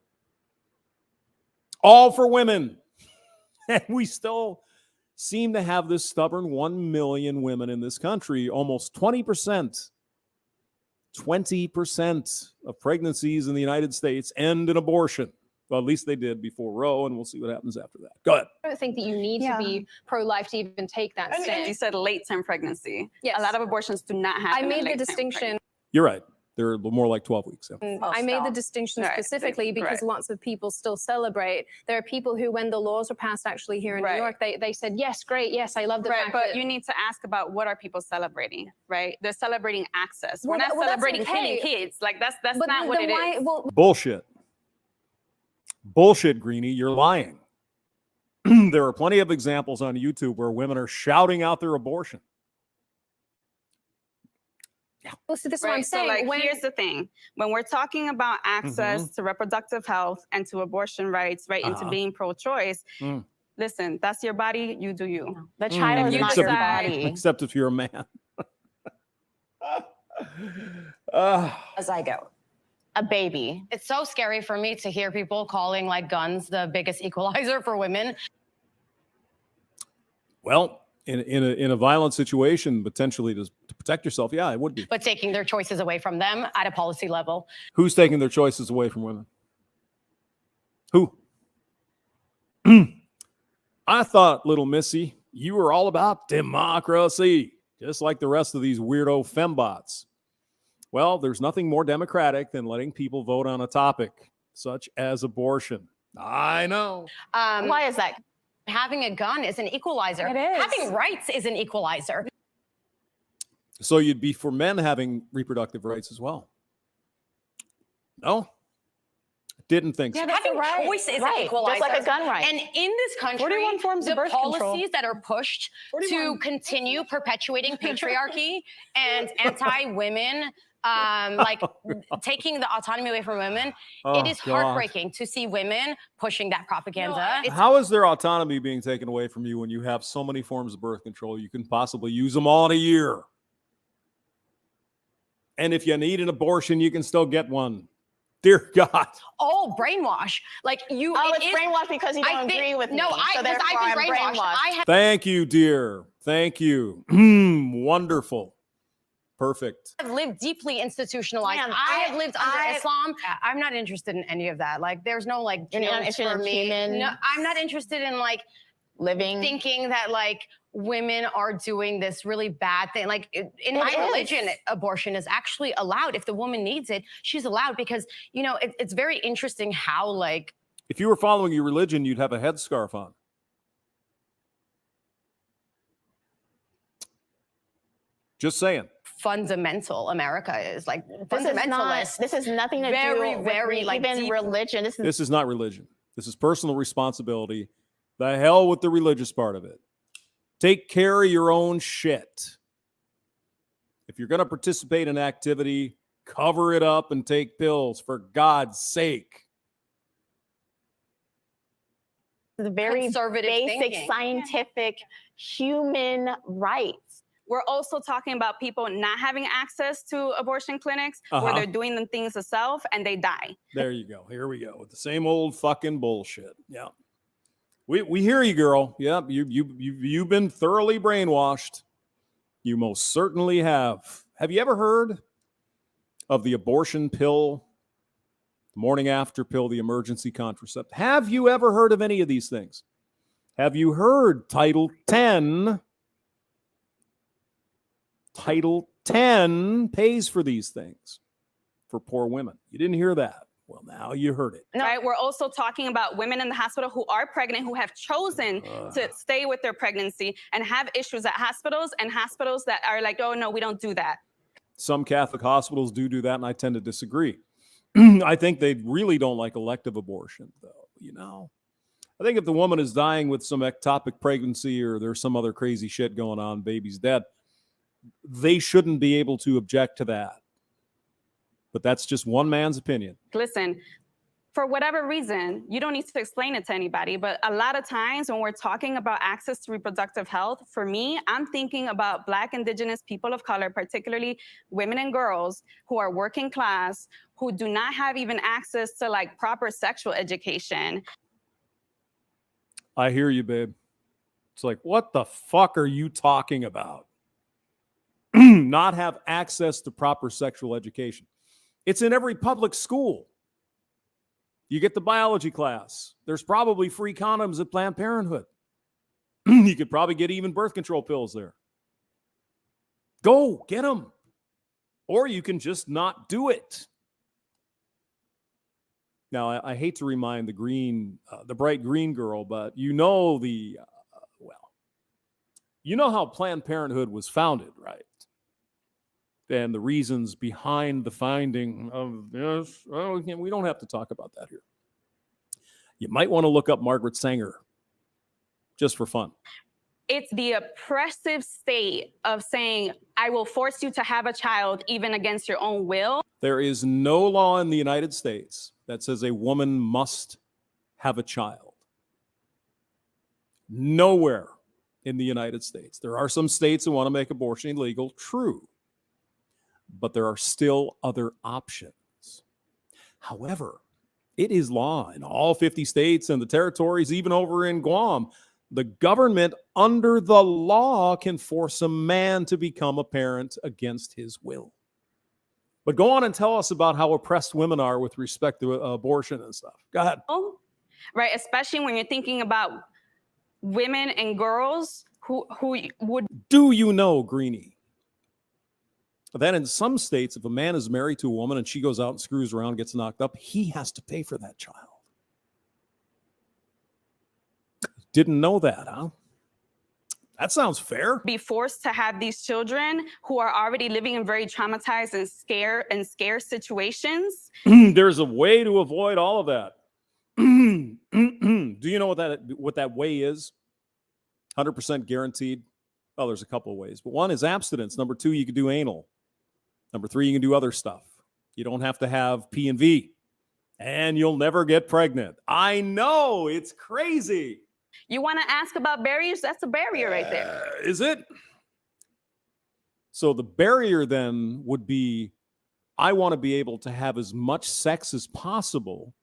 All for women. And we still seem to have this stubborn 1 million women in this country, almost 20%. 20% of pregnancies in the United States end in abortion. Well, at least they did before Roe, and we'll see what happens after that. Go ahead. I don't think that you need to be pro-life to even take that And you stance. said late-term pregnancy. Yes. A lot of abortions do not happen. I made in the late-term distinction. pregnancy. You're right. They're more like 12 weeks. Yeah. I made the distinction Right. specifically because Right. lots of people still celebrate. There are people who, when the laws were passed actually here in Right. New York, they said, yes, great, yes, I love the Right, fact but that... you need to ask about what are people celebrating, right? They're celebrating access. Well, We're not well, that's celebrating killing okay. kids. Like that's But not what then it why- is. well, Bullshit. Bullshit, Greenie. You're lying. There are plenty of examples on YouTube where women are shouting out their abortion. well, so this is what I'm Right, so saying. like, when, here's the thing. When we're talking about access to reproductive health and to abortion rights, right, into being pro-choice, listen, that's your body, you do you. The child is you not your decide- body. Except if you're a man. As I go. A baby. It's so scary for me to hear people calling like guns the biggest equalizer for women. Well, in a violent situation, potentially to protect yourself, yeah, it would be. But taking their choices away from them at a policy level. Who's taking their choices away from women? Who? I thought, little missy, you were all about democracy, just like the rest of these weirdo fembots. Well, there's nothing more democratic than letting people vote on a topic such as abortion. I know. Why is that? Having a gun is an equalizer. It is. Having rights is an equalizer. So you'd be for men having reproductive rights as well? No? Didn't think so. Having right. choice is Right, an equalizer. just like a gun right. And in this country, 41 forms the of birth policies control. that are pushed to 41. continue perpetuating patriarchy and anti-women, like taking the autonomy away from women, it is God. heartbreaking to see women pushing that propaganda. How is their autonomy being taken away from you when you have so many forms of birth control? You can possibly use them all in a year. And if you need an abortion, you can still get one. Dear God. Oh, brainwash. Like you. Oh, it it's is- brainwash because you I don't think- agree with no, me. I, so because therefore I've I'm been brainwashed. I have Thank you, dear. Thank you. Wonderful. Perfect. lived deeply institutionalized. Man, I have lived under I- Islam. Yeah, I'm not interested in any of that. Like, there's no like You're not guilt interested for in me. human- No, I'm not interested in like living. thinking that like women are doing this really bad thing. Like in my is. religion, abortion is actually allowed. If the woman needs it, she's allowed because, you know, it's very interesting how like If you were following your religion, you'd have a headscarf on. Just saying. fundamental America is. Like This is, not, fundamentalist. this is nothing to Very, do with very, like, even deep- religion. This is not religion. This is personal responsibility. The hell with the religious part of it. Take care of your own shit. If you're going to participate in activity, cover it up and take pills, for God's sake. the very Conservative basic thinking. scientific human rights. We're also talking about people not having access to abortion clinics where they're doing the things themselves and they die. There you go. Here we go with the same old fucking bullshit. Yeah. We hear you, girl. Yep, you've been thoroughly brainwashed. You most certainly have. Have you ever heard of the abortion pill, the morning after pill, the emergency contraceptive? Have you ever heard of any of these things? Have you heard Title 10? Title 10 pays for these things for poor women. You didn't hear that. Well, now you heard it. Right? We're also talking about women in the hospital who are pregnant, who have chosen to stay with their pregnancy and have issues at hospitals, and hospitals that are like, oh, no, we don't do that. Some Catholic hospitals do that, and I tend to disagree. I think they really don't like elective abortion, though, you know. I think if the woman is dying with some ectopic pregnancy or there's some other crazy shit going on, baby's dead, they shouldn't be able to object to that. But that's just one man's opinion. Listen, for whatever reason, you don't need to explain it to anybody, but a lot of times when we're talking about access to reproductive health, for me, I'm thinking about Black, Indigenous, people of color, particularly women and girls who are working class, who do not have even access to like proper sexual education. I hear you, babe. It's like, what the fuck are you talking about? Not have access to proper sexual education. It's in every public school. You get the biology class. There's probably free condoms at Planned Parenthood. You could probably get even birth control pills there. Go get them. Or you can just not do it. Now, I hate to remind the bright green girl, but you know you know how Planned Parenthood was founded, right? And the reasons behind the finding of this. Well, we don't have to talk about that here. You might want to look up Margaret Sanger just for fun. It's the oppressive state of saying, I will force you to have a child even against your own will. There is no law in the United States that says a woman must have a child. Nowhere in the United States. There are some states that want to make abortion illegal, true. But there are still other options. However, it is law in all 50 states and the territories, even over in Guam. The government, under the law, can force a man to become a parent against his will. But go on and tell us about how oppressed women are with respect to abortion and stuff. Go ahead. Right, especially when you're thinking about women and girls who would... Do you know, Greenie, that in some states, if a man is married to a woman and she goes out and screws around, gets knocked up, he has to pay for that child. Didn't know that, huh? That sounds fair. Be forced to have these children who are already living in very traumatized and scarce situations. There's a way to avoid all of that. Do you know what that way is? 100% guaranteed. Well, there's a couple of ways, but one is abstinence. Number 2, you can do anal. Number 3, you can do other stuff. You don't have to have P and V, and you'll never get pregnant. I know, it's crazy. You want to ask about barriers? That's a barrier right there. Is it? So the barrier then would be, I want to be able to have as much sex as possible,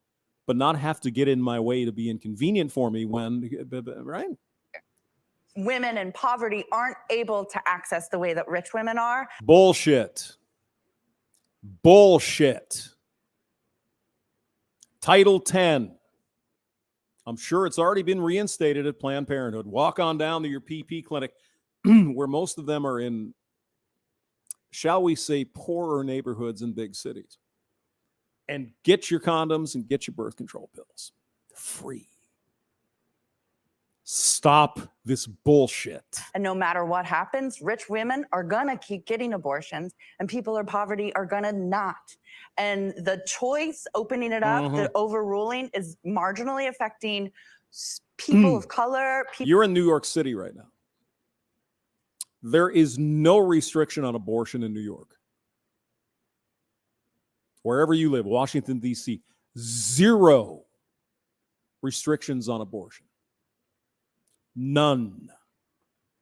but not have to get in my way to be inconvenient for me when, right? Women in poverty aren't able to access the way that rich women are. Bullshit. Bullshit. Title 10. I'm sure it's already been reinstated at Planned Parenthood. Walk on down to your PP clinic, where most of them are in, shall we say, poorer neighborhoods in big cities. And get your condoms and get your birth control pills. They're free. Stop this bullshit. And no matter what happens, rich women are gonna keep getting abortions and people in poverty are gonna not. And the choice, opening it up, the overruling is marginally affecting people of color. You're in New York City right now. There is no restriction on abortion in New York. Wherever you live, Washington, D.C., 0 restrictions on abortion. None.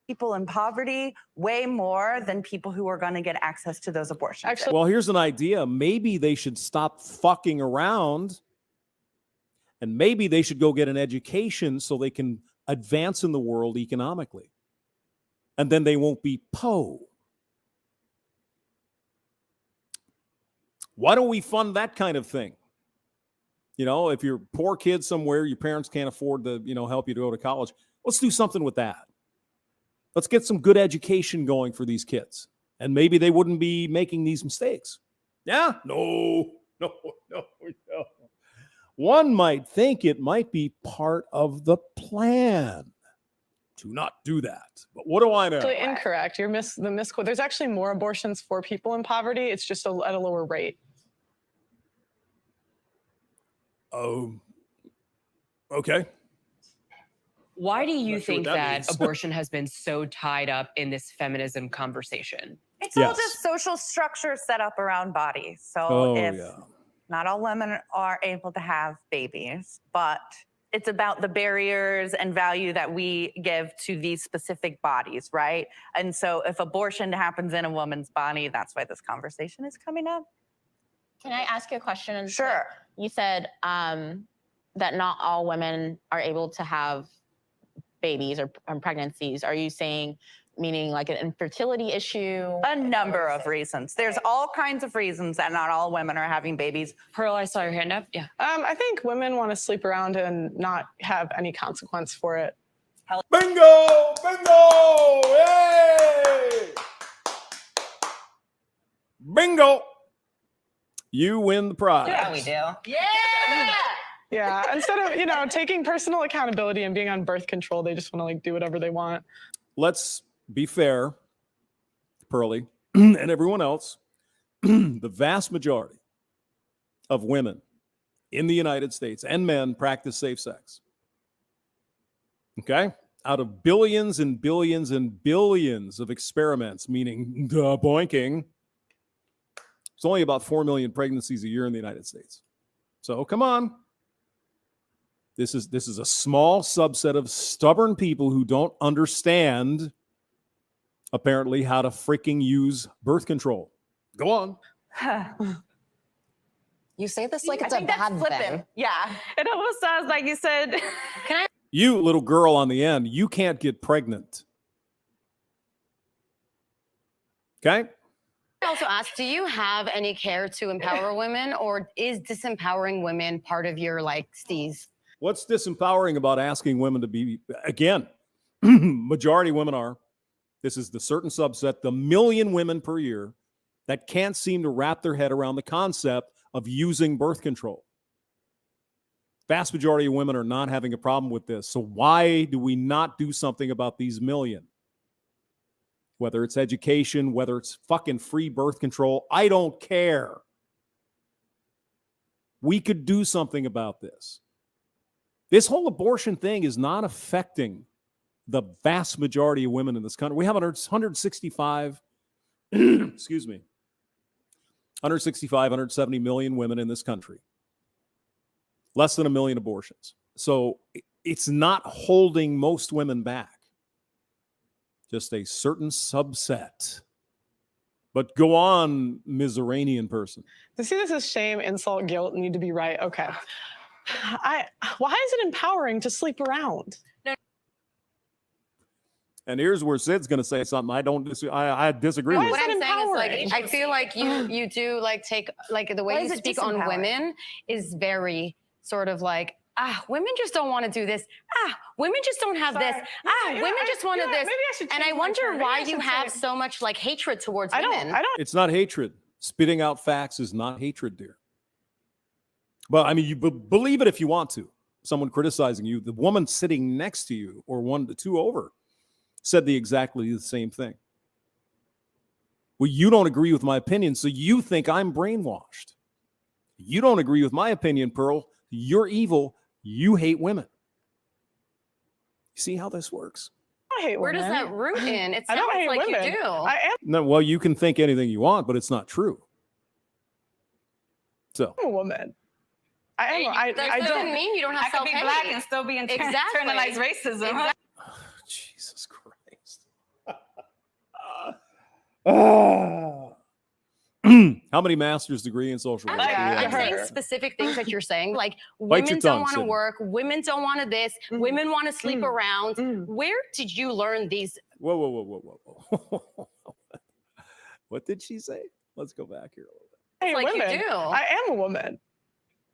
People in poverty, way more than people who are going to get access to those abortions. Actually, well, here's an idea. Maybe they should stop fucking around, and maybe they should go get an education so they can advance in the world economically. And then they won't be po. Why don't we fund that kind of thing? You know, if you're a poor kid somewhere, your parents can't afford to, help you to go to college. Let's do something with that. Let's get some good education going for these kids. And maybe they wouldn't be making these mistakes. Yeah? No. One might think it might be part of the plan to not do that. But what do I know? Actually, incorrect. You're the misquote. There's actually more abortions for people in poverty. It's just at a lower rate. Oh, okay. Why do you think that means. abortion has been so tied up in this feminism conversation? It's all just social structure set up around bodies. So not all women are able to have babies, but it's about the barriers and value that we give to these specific bodies, right? And so if abortion happens in a woman's body, that's why this conversation is coming up. Can I ask you a question? Sure. You said that not all women are able to have babies or pregnancies? Are you saying meaning like an infertility issue? A number of reasons. There's all kinds of reasons that not all women are having babies. Pearl, I saw your hand up. Yeah. I think women want to sleep around and not have any consequence for it. Bingo! Bingo! Yay! Bingo! You win the prize. Yeah, we do. Yeah. Yeah, instead of, taking personal accountability and being on birth control, they just want to like do whatever they want. Let's be fair, Pearlie, and everyone else. The vast majority of women in the United States and men practice safe sex. Okay? Out of billions and billions and billions of experiments, meaning the boinking, it's only about 4 million pregnancies a year in the United States. So come on. This is a small subset of stubborn people who don't understand, apparently, how to freaking use birth control. Go on. You say this like it's a bad thing. Yeah. It almost sounds like you said, Can I? You little girl on the end, you can't get pregnant. Okay? Also ask, do you have any care to empower women, or is disempowering women part of your steez? What's disempowering about asking women to be, again, majority women are. This is the certain subset, the million women per year that can't seem to wrap their head around the concept of using birth control. Vast majority of women are not having a problem with this. So why do we not do something about these million? Whether it's education, whether it's fucking free birth control, I don't care. We could do something about this. This whole abortion thing is not affecting the vast majority of women in this country. We have 165, excuse me, 165, 170 million women in this country. Less than 1 million abortions. So it's not holding most women back. Just a certain subset. But go on, Ms. Iranian person. To see this as shame, insult, guilt, need to be right. Okay. Why is it empowering to sleep around? And here's where Sid's going to say something I disagree with. What I'm saying is I feel like you do take the way you speak on women is very sort of women just don't want to do this. Women just don't have this. Women just wanted this. And I wonder why you have so much hatred towards women. It's not hatred. Spitting out facts is not hatred, dear. But I mean, you believe it if you want to. Someone criticizing you, the woman sitting next to you or 1 to 2 over said exactly the same thing. Well, you don't agree with my opinion, so you think I'm brainwashed. You don't agree with my opinion, Pearl. You're evil. You hate women. You see how this works? I hate Where women. does that root in? It I sounds don't hate like women. you do. I am No, well, you can think anything you want, but it's not true. So a woman. I That doesn't don't. mean you don't have I could be self-hate. black and still be internalized racism. Exactly. Jesus Christ. How many master's degree in social work? do you I'm have? saying specific things that you're saying, your women tongue, don't want to Sydney. work, women don't want to this, women want to sleep around. Where did you learn these? Whoa. What did she say? Let's go back here a little bit. I hate Like you women. do. I am a woman.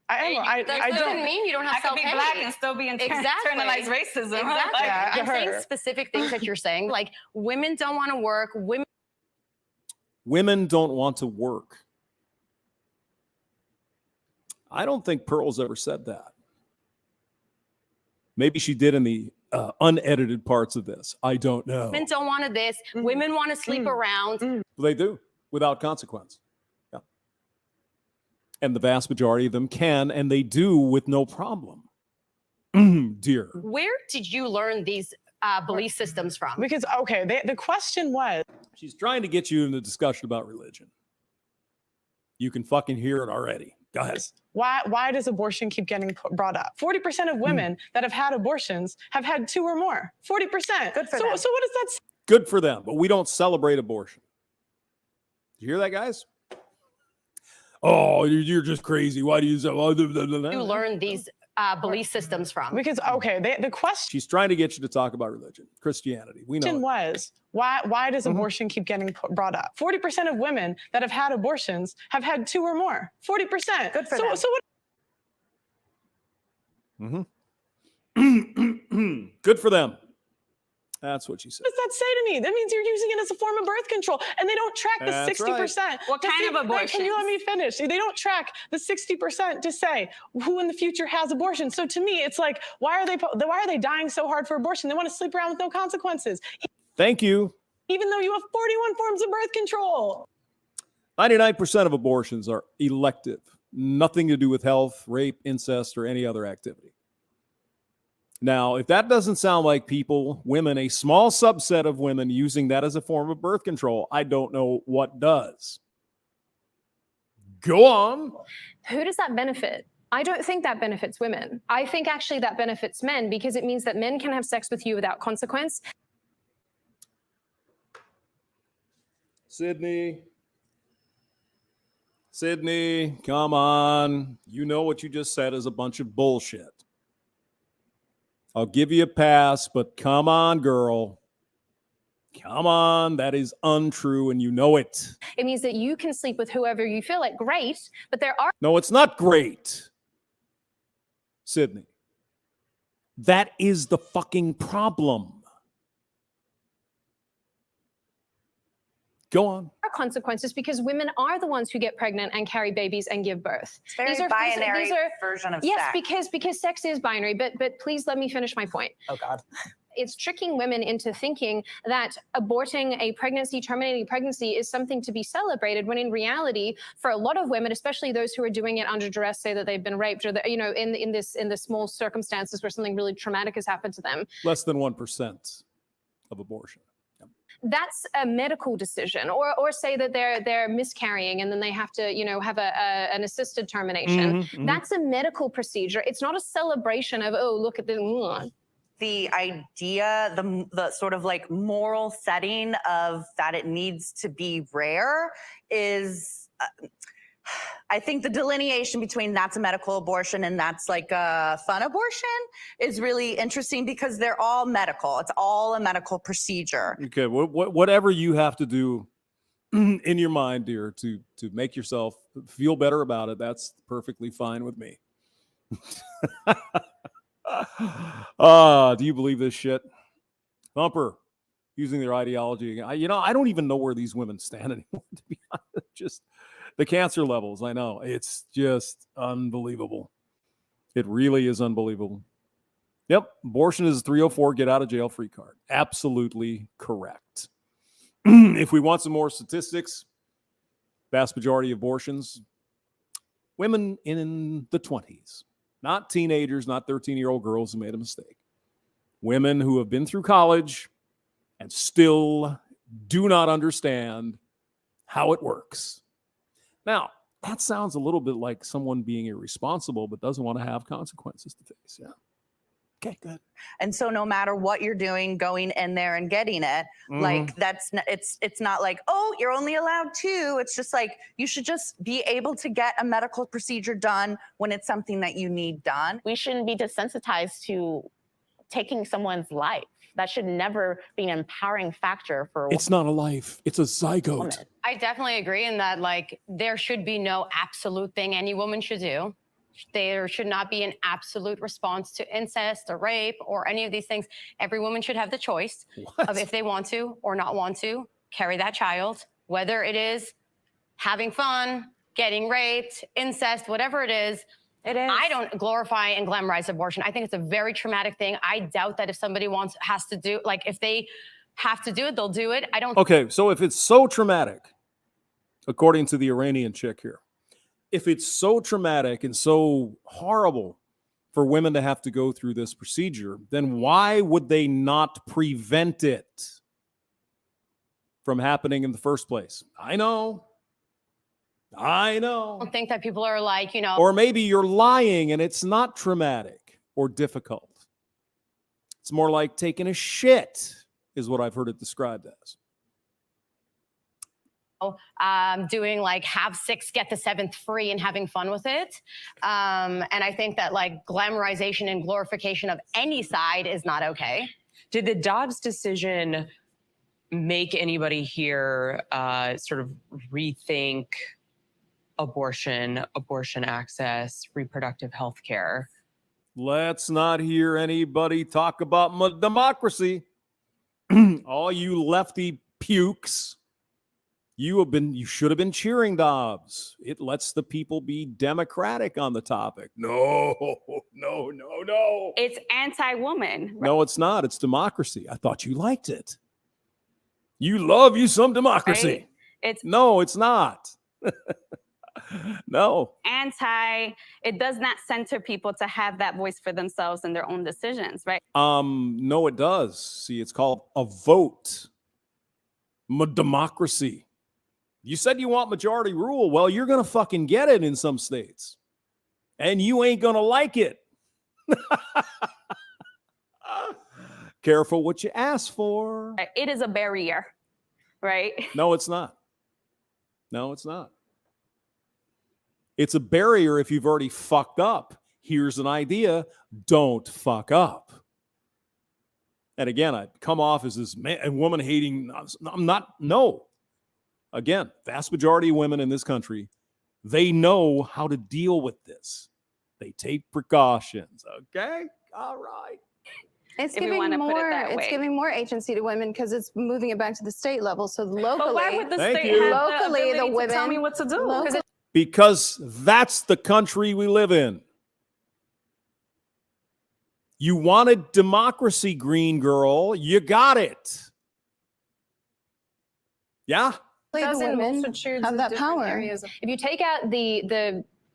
That doesn't don't. mean you don't have I could be self-hate. black and still be internalized racism. Exactly. Yeah, I'm saying her. specific things that you're saying, women don't want to work, Women don't want to work. I don't think Pearl's ever said that. Maybe she did in the unedited parts of this. I don't know. women don't want to this, women want to sleep around. They do, without consequence. Yeah. And the vast majority of them can, and they do with no problem. Dear. Where did you learn these belief systems from? Because the question was. She's trying to get you in a discussion about religion. You can fucking hear it already. Go ahead. Why does abortion keep getting brought up? 40% of women that have had abortions have had 2 or more. 40%. Good for so them. what does that say? Good for them, but we don't celebrate abortion. Did you hear that, guys? Oh, you're just crazy. Why do you say? You learn these belief systems from. Because, okay, the question She's trying to get you to talk about religion, Christianity. We know it. was, why does abortion keep getting brought up? 40% of women that have had abortions have had 2 or more. 40%. Good for them. So what? Good for them. That's what she said. What does that say to me? That means you're using it as a form of birth control, and they don't track the That's 60%. right. What kind of abortion? Can you let me finish? They don't track the 60% to say who in the future has abortion. So to me, it's like, why are they dying so hard for abortion? They want to sleep around with no consequences. Thank you. Even though you have 41 forms of birth control. 99% of abortions are elective. Nothing to do with health, rape, incest, or any other activity. Now, if that doesn't sound like women, a small subset of women using that as a form of birth control, I don't know what does. Go on. Who does that benefit? I don't think that benefits women. I think actually that benefits men because it means that men can have sex with you without consequence. Sydney, come on. You know what you just said is a bunch of bullshit. I'll give you a pass, but come on, girl. Come on, that is untrue, and you know it. It means that you can sleep with whoever you feel like. Great, but there are... No, it's not great, Sydney. That is the fucking problem. Go on. consequences because women are the ones who get pregnant and carry babies and give birth. It's very binary version of yes, sex. because sex is binary, but please let me finish my point. Oh God. It's tricking women into thinking that aborting a pregnancy, terminating pregnancy is something to be celebrated, when in reality, for a lot of women, especially those who are doing it under duress, say that they've been raped, or that, you know, in the small circumstances where something really traumatic has happened to them. Less than 1% of abortion. That's a medical decision, or say that they're miscarrying and then they have to, you know, have an assisted termination. That's a medical procedure. It's not a celebration of, oh, look at this. The idea, the sort of like moral setting of that it needs to be rare is, I think the delineation between that's a medical abortion and that's like a fun abortion is really interesting because they're all medical. It's all a medical procedure. Okay, whatever you have to do in your mind, dear, to make yourself feel better about it, that's perfectly fine with me. Do you believe this shit? Thumper, using their ideology. You know, I don't even know where these women stand anymore, to be honest. Just the cancer levels, I know. It's just unbelievable. It really is unbelievable. Yep, abortion is a 304 get out of jail free card. Absolutely correct. If we want some more statistics, vast majority of abortions, women in the 20s. Not teenagers, not 13-year-old girls who made a mistake. Women who have been through college and still do not understand how it works. Now, that sounds a little bit like someone being irresponsible but doesn't want to have consequences to face. Yeah. Okay, good. And so no matter what you're doing, going in there and getting it, like it's not like, oh, you're only allowed 2. It's just like, you should just be able to get a medical procedure done when it's something that you need done. We shouldn't be desensitized to taking someone's life. That should never be an empowering factor for It's not a life. It's a zygote. woman. I definitely agree in that, like, there should be no absolute thing any woman should do. There should not be an absolute response to incest or rape or any of these things. Every woman should have the choice of if they want to or not want to carry that child, whether it is having fun, getting raped, incest, whatever it is. It is. I don't glorify and glamorize abortion. I think it's a very traumatic thing. I doubt that if somebody has to do, like, if they have to do it, they'll do it. I don't. Okay, so if it's so traumatic, according to the Iranian chick here, if it's so traumatic and so horrible for women to have to go through this procedure, then why would they not prevent it from happening in the first place? I know. I don't think that people are like, you know. Or maybe you're lying and it's not traumatic or difficult. It's more like taking a shit, is what I've heard it described as. doing like have 6, get the 7th free and having fun with it. And I think that like glamorization and glorification of any side is not okay. Did the Dobbs decision make anybody here sort of rethink abortion access, reproductive health care? Let's not hear anybody talk about democracy. All you lefty pukes. You should have been cheering Dobbs. It lets the people be democratic on the topic. No. It's anti-woman. No, it's not. It's democracy. I thought you liked it. You love you some democracy. Right? No, it's not. No. It does not center people to have that voice for themselves and their own decisions, right? No, it does. See, it's called a vote. Democracy. You said you want majority rule. Well, you're going to fucking get it in some states. And you ain't going to like it. Careful what you ask for. It is a barrier, right? No, it's not. No, it's not. It's a barrier if you've already fucked up. Here's an idea. Don't fuck up. And again, I come off as this woman hating. I'm not. No. Again, vast majority of women in this country, they know how to deal with this. They take precautions. Okay? All right. It's giving more agency to women because it's moving it back to the state level. So locally, but why would the state have the women tell me what to do? Because that's the country we live in. You wanted democracy, green girl. You got it. Yeah? The women have that power. If you take out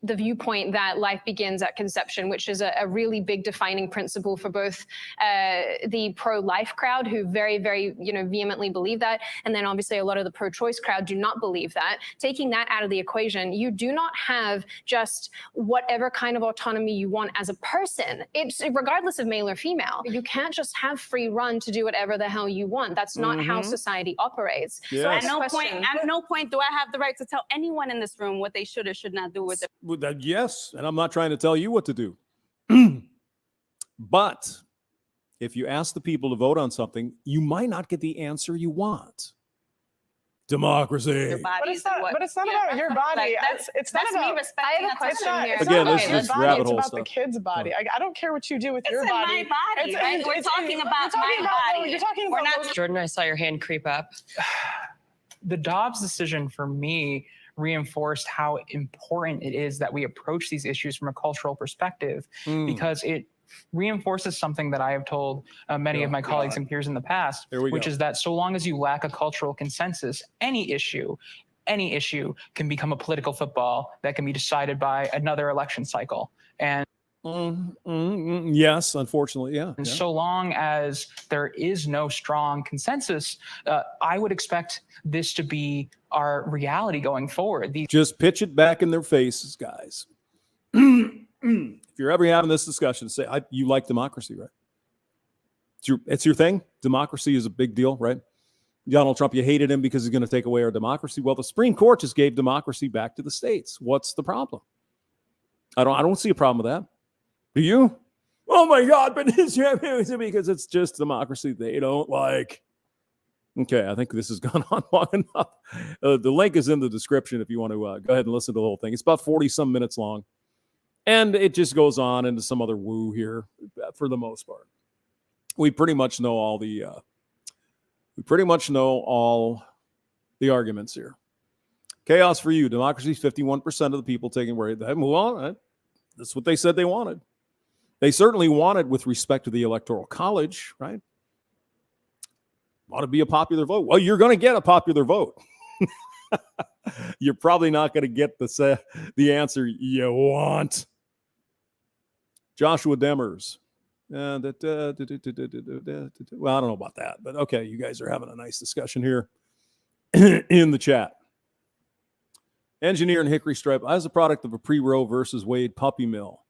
the viewpoint that life begins at conception, which is a really big defining principle for both the pro-life crowd, who very, very, vehemently believe that, and then obviously a lot of the pro-choice crowd do not believe that. Taking that out of the equation, you do not have just whatever kind of autonomy you want as a person. It's regardless of male or female. You can't just have free run to do whatever the hell you want. That's not how society operates. Yes. So at no point do I have the right to tell anyone in this room what they should or should not do with it. Yes, and I'm not trying to tell you what to do. But if you ask the people to vote on something, you might not get the answer you want. Democracy. But it's not about your body. It's not about me respecting. I have a question here. Again, this is rabbit hole stuff. It's about stuff. the kid's body. I don't care what you do with your It's body. in my body, right? We're talking about my body. You're talking about Jordan, I saw your hand creep up. The Dobbs decision for me reinforced how important it is that we approach these issues from a cultural perspective, because it reinforces something that I have told many of my colleagues and peers in the past, which is that so long as you lack a cultural consensus, any issue can become a political football that can be decided by another election cycle. And yes, unfortunately, yeah. And so long as there is no strong consensus, I would expect this to be our reality going forward. Just pitch it back in their faces, guys. If you're ever having this discussion, say, you like democracy, right? It's your thing. Democracy is a big deal, right? Donald Trump, you hated him because he's going to take away our democracy. Well, the Supreme Court just gave democracy back to the states. What's the problem? I don't see a problem with that. Do you? Oh my God, but it's because it's just democracy they don't like. Okay, I think this has gone on long enough. The link is in the description if you want to go ahead and listen to the whole thing. It's about 40-some minutes long. And it just goes on into some other woo here for the most part. We pretty much know all the arguments here. Chaos for you. Democracy, 51% of the people taking away. Move on. That's what they said they wanted. They certainly wanted with respect to the Electoral College, right? Ought to be a popular vote. Well, you're going to get a popular vote. You're probably not going to get the answer you want. Joshua Demers. Well, I don't know about that, but okay, you guys are having a nice discussion here in the chat. Engineer in Hickory Stripe, as a product of a pre-Roe versus Wade puppy mill,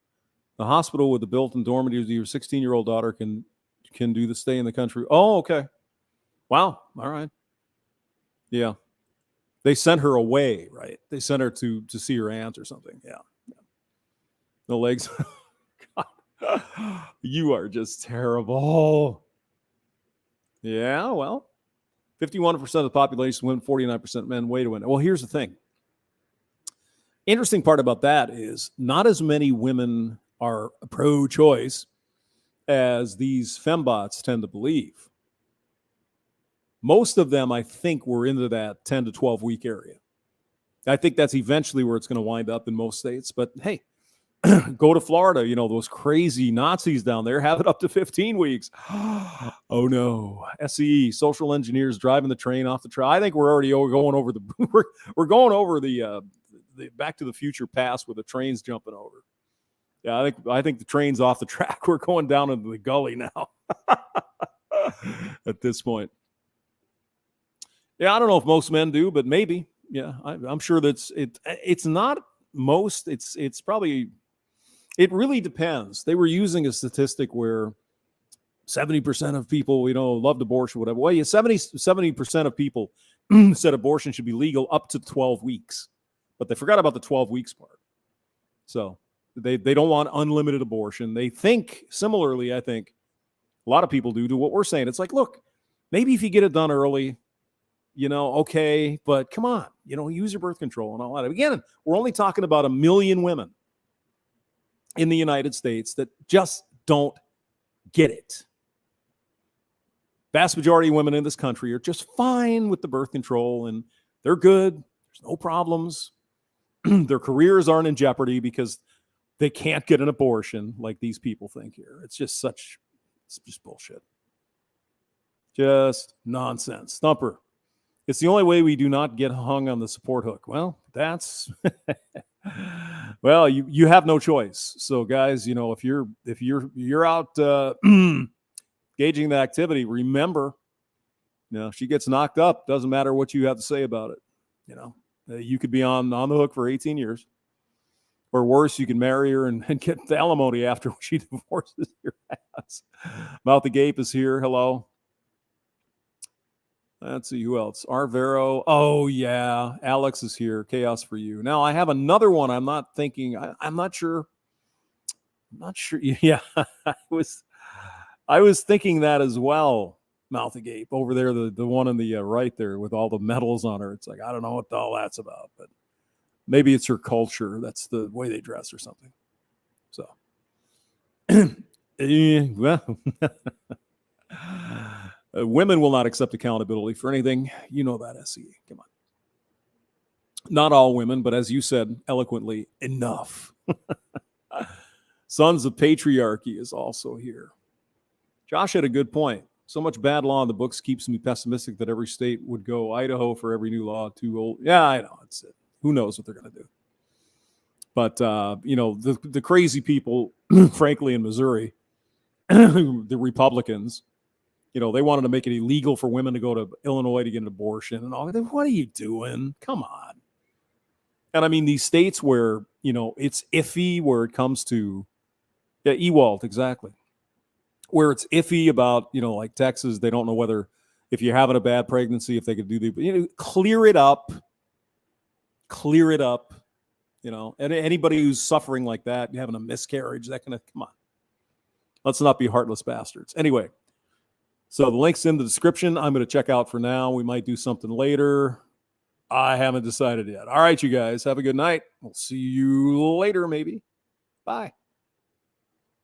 the hospital with the built-in dormitory your 16-year-old daughter can do the stay in the country. Oh, okay. Wow. All right. Yeah. They sent her away, right? They sent her to see her aunt or something. Yeah. No legs. God. You are just terrible. Yeah, well, 51% of the population women, 49% men. Way to win. Well, here's the thing. Interesting part about that is not as many women are pro-choice as these fembots tend to believe. Most of them, I think, were into that 10 to 12 week area. I think that's eventually where it's going to wind up in most states. But hey, go to Florida, you know, those crazy Nazis down there have it up to 15 weeks. Oh no. SCE, social engineers driving the train off the track. I think we're already going over we're going over the Back to the Future past where the train's jumping over. Yeah, I think the train's off the track. We're going down into the gully now at this point. Yeah, I don't know if most men do, but maybe. Yeah, I'm sure that's it. It's not most. It's probably. It really depends. They were using a statistic where 70% of people, you know, loved abortion, whatever. Well, yeah, 70% of people said abortion should be legal up to 12 weeks, but they forgot about the 12 weeks part. So they don't want unlimited abortion. They think similarly. I think a lot of people do to what we're saying. It's like, look, maybe if you get it done early, you know, okay, but come on, you know, use your birth control and all that. Again, we're only talking about 1 million women in the United States that just don't get it. Vast majority of women in this country are just fine with the birth control and they're good. There's no problems. Their careers aren't in jeopardy because they can't get an abortion like these people think here. It's just bullshit. Just nonsense. Thumper. It's the only way we do not get hung on the support hook. Well, that's well, you have no choice. So guys, you know, if you're out gauging the activity, remember, you know, she gets knocked up, doesn't matter what you have to say about it. You know, you could be on the hook for 18 years. Or worse, you can marry her and get the alimony after she divorces your ass. Mouth Agape is here. Hello. Let's see who else. Arvero. Oh, yeah. Alex is here. Chaos for you. Now, I have another one. I'm not thinking. I'm not sure. I'm not sure. Yeah, I was thinking that as well. Mouth Agape over there, the one on the right there with all the medals on her. It's like, I don't know what all that's about, but maybe it's her culture. That's the way they dress or something. So, well. Women will not accept accountability for anything. You know that, SE. Come on. Not all women, but as you said eloquently, enough. Sons of Patriarchy is also here. Josh had a good point. So much bad law in the books keeps me pessimistic that every state would go Idaho for every new law. Too old. Yeah, I know. It's it. Who knows what they're going to do. But, you know, the crazy people, frankly, in Missouri, the Republicans, you know, they wanted to make it illegal for women to go to Illinois to get an abortion and all. What are you doing? Come on. And I mean, these states where, you know, it's iffy where it comes to, yeah, Ewald, exactly. Where it's iffy about, you know, like Texas, they don't know whether if you're having a bad pregnancy, if they could do the, you know, clear it up, you know, and anybody who's suffering like that, having a miscarriage, that kind of, come on. Let's not be heartless bastards. Anyway. So the link's in the description. I'm going to check out for now. We might do something later. I haven't decided yet. All right, you guys, have a good night. We'll see you later, maybe. Bye.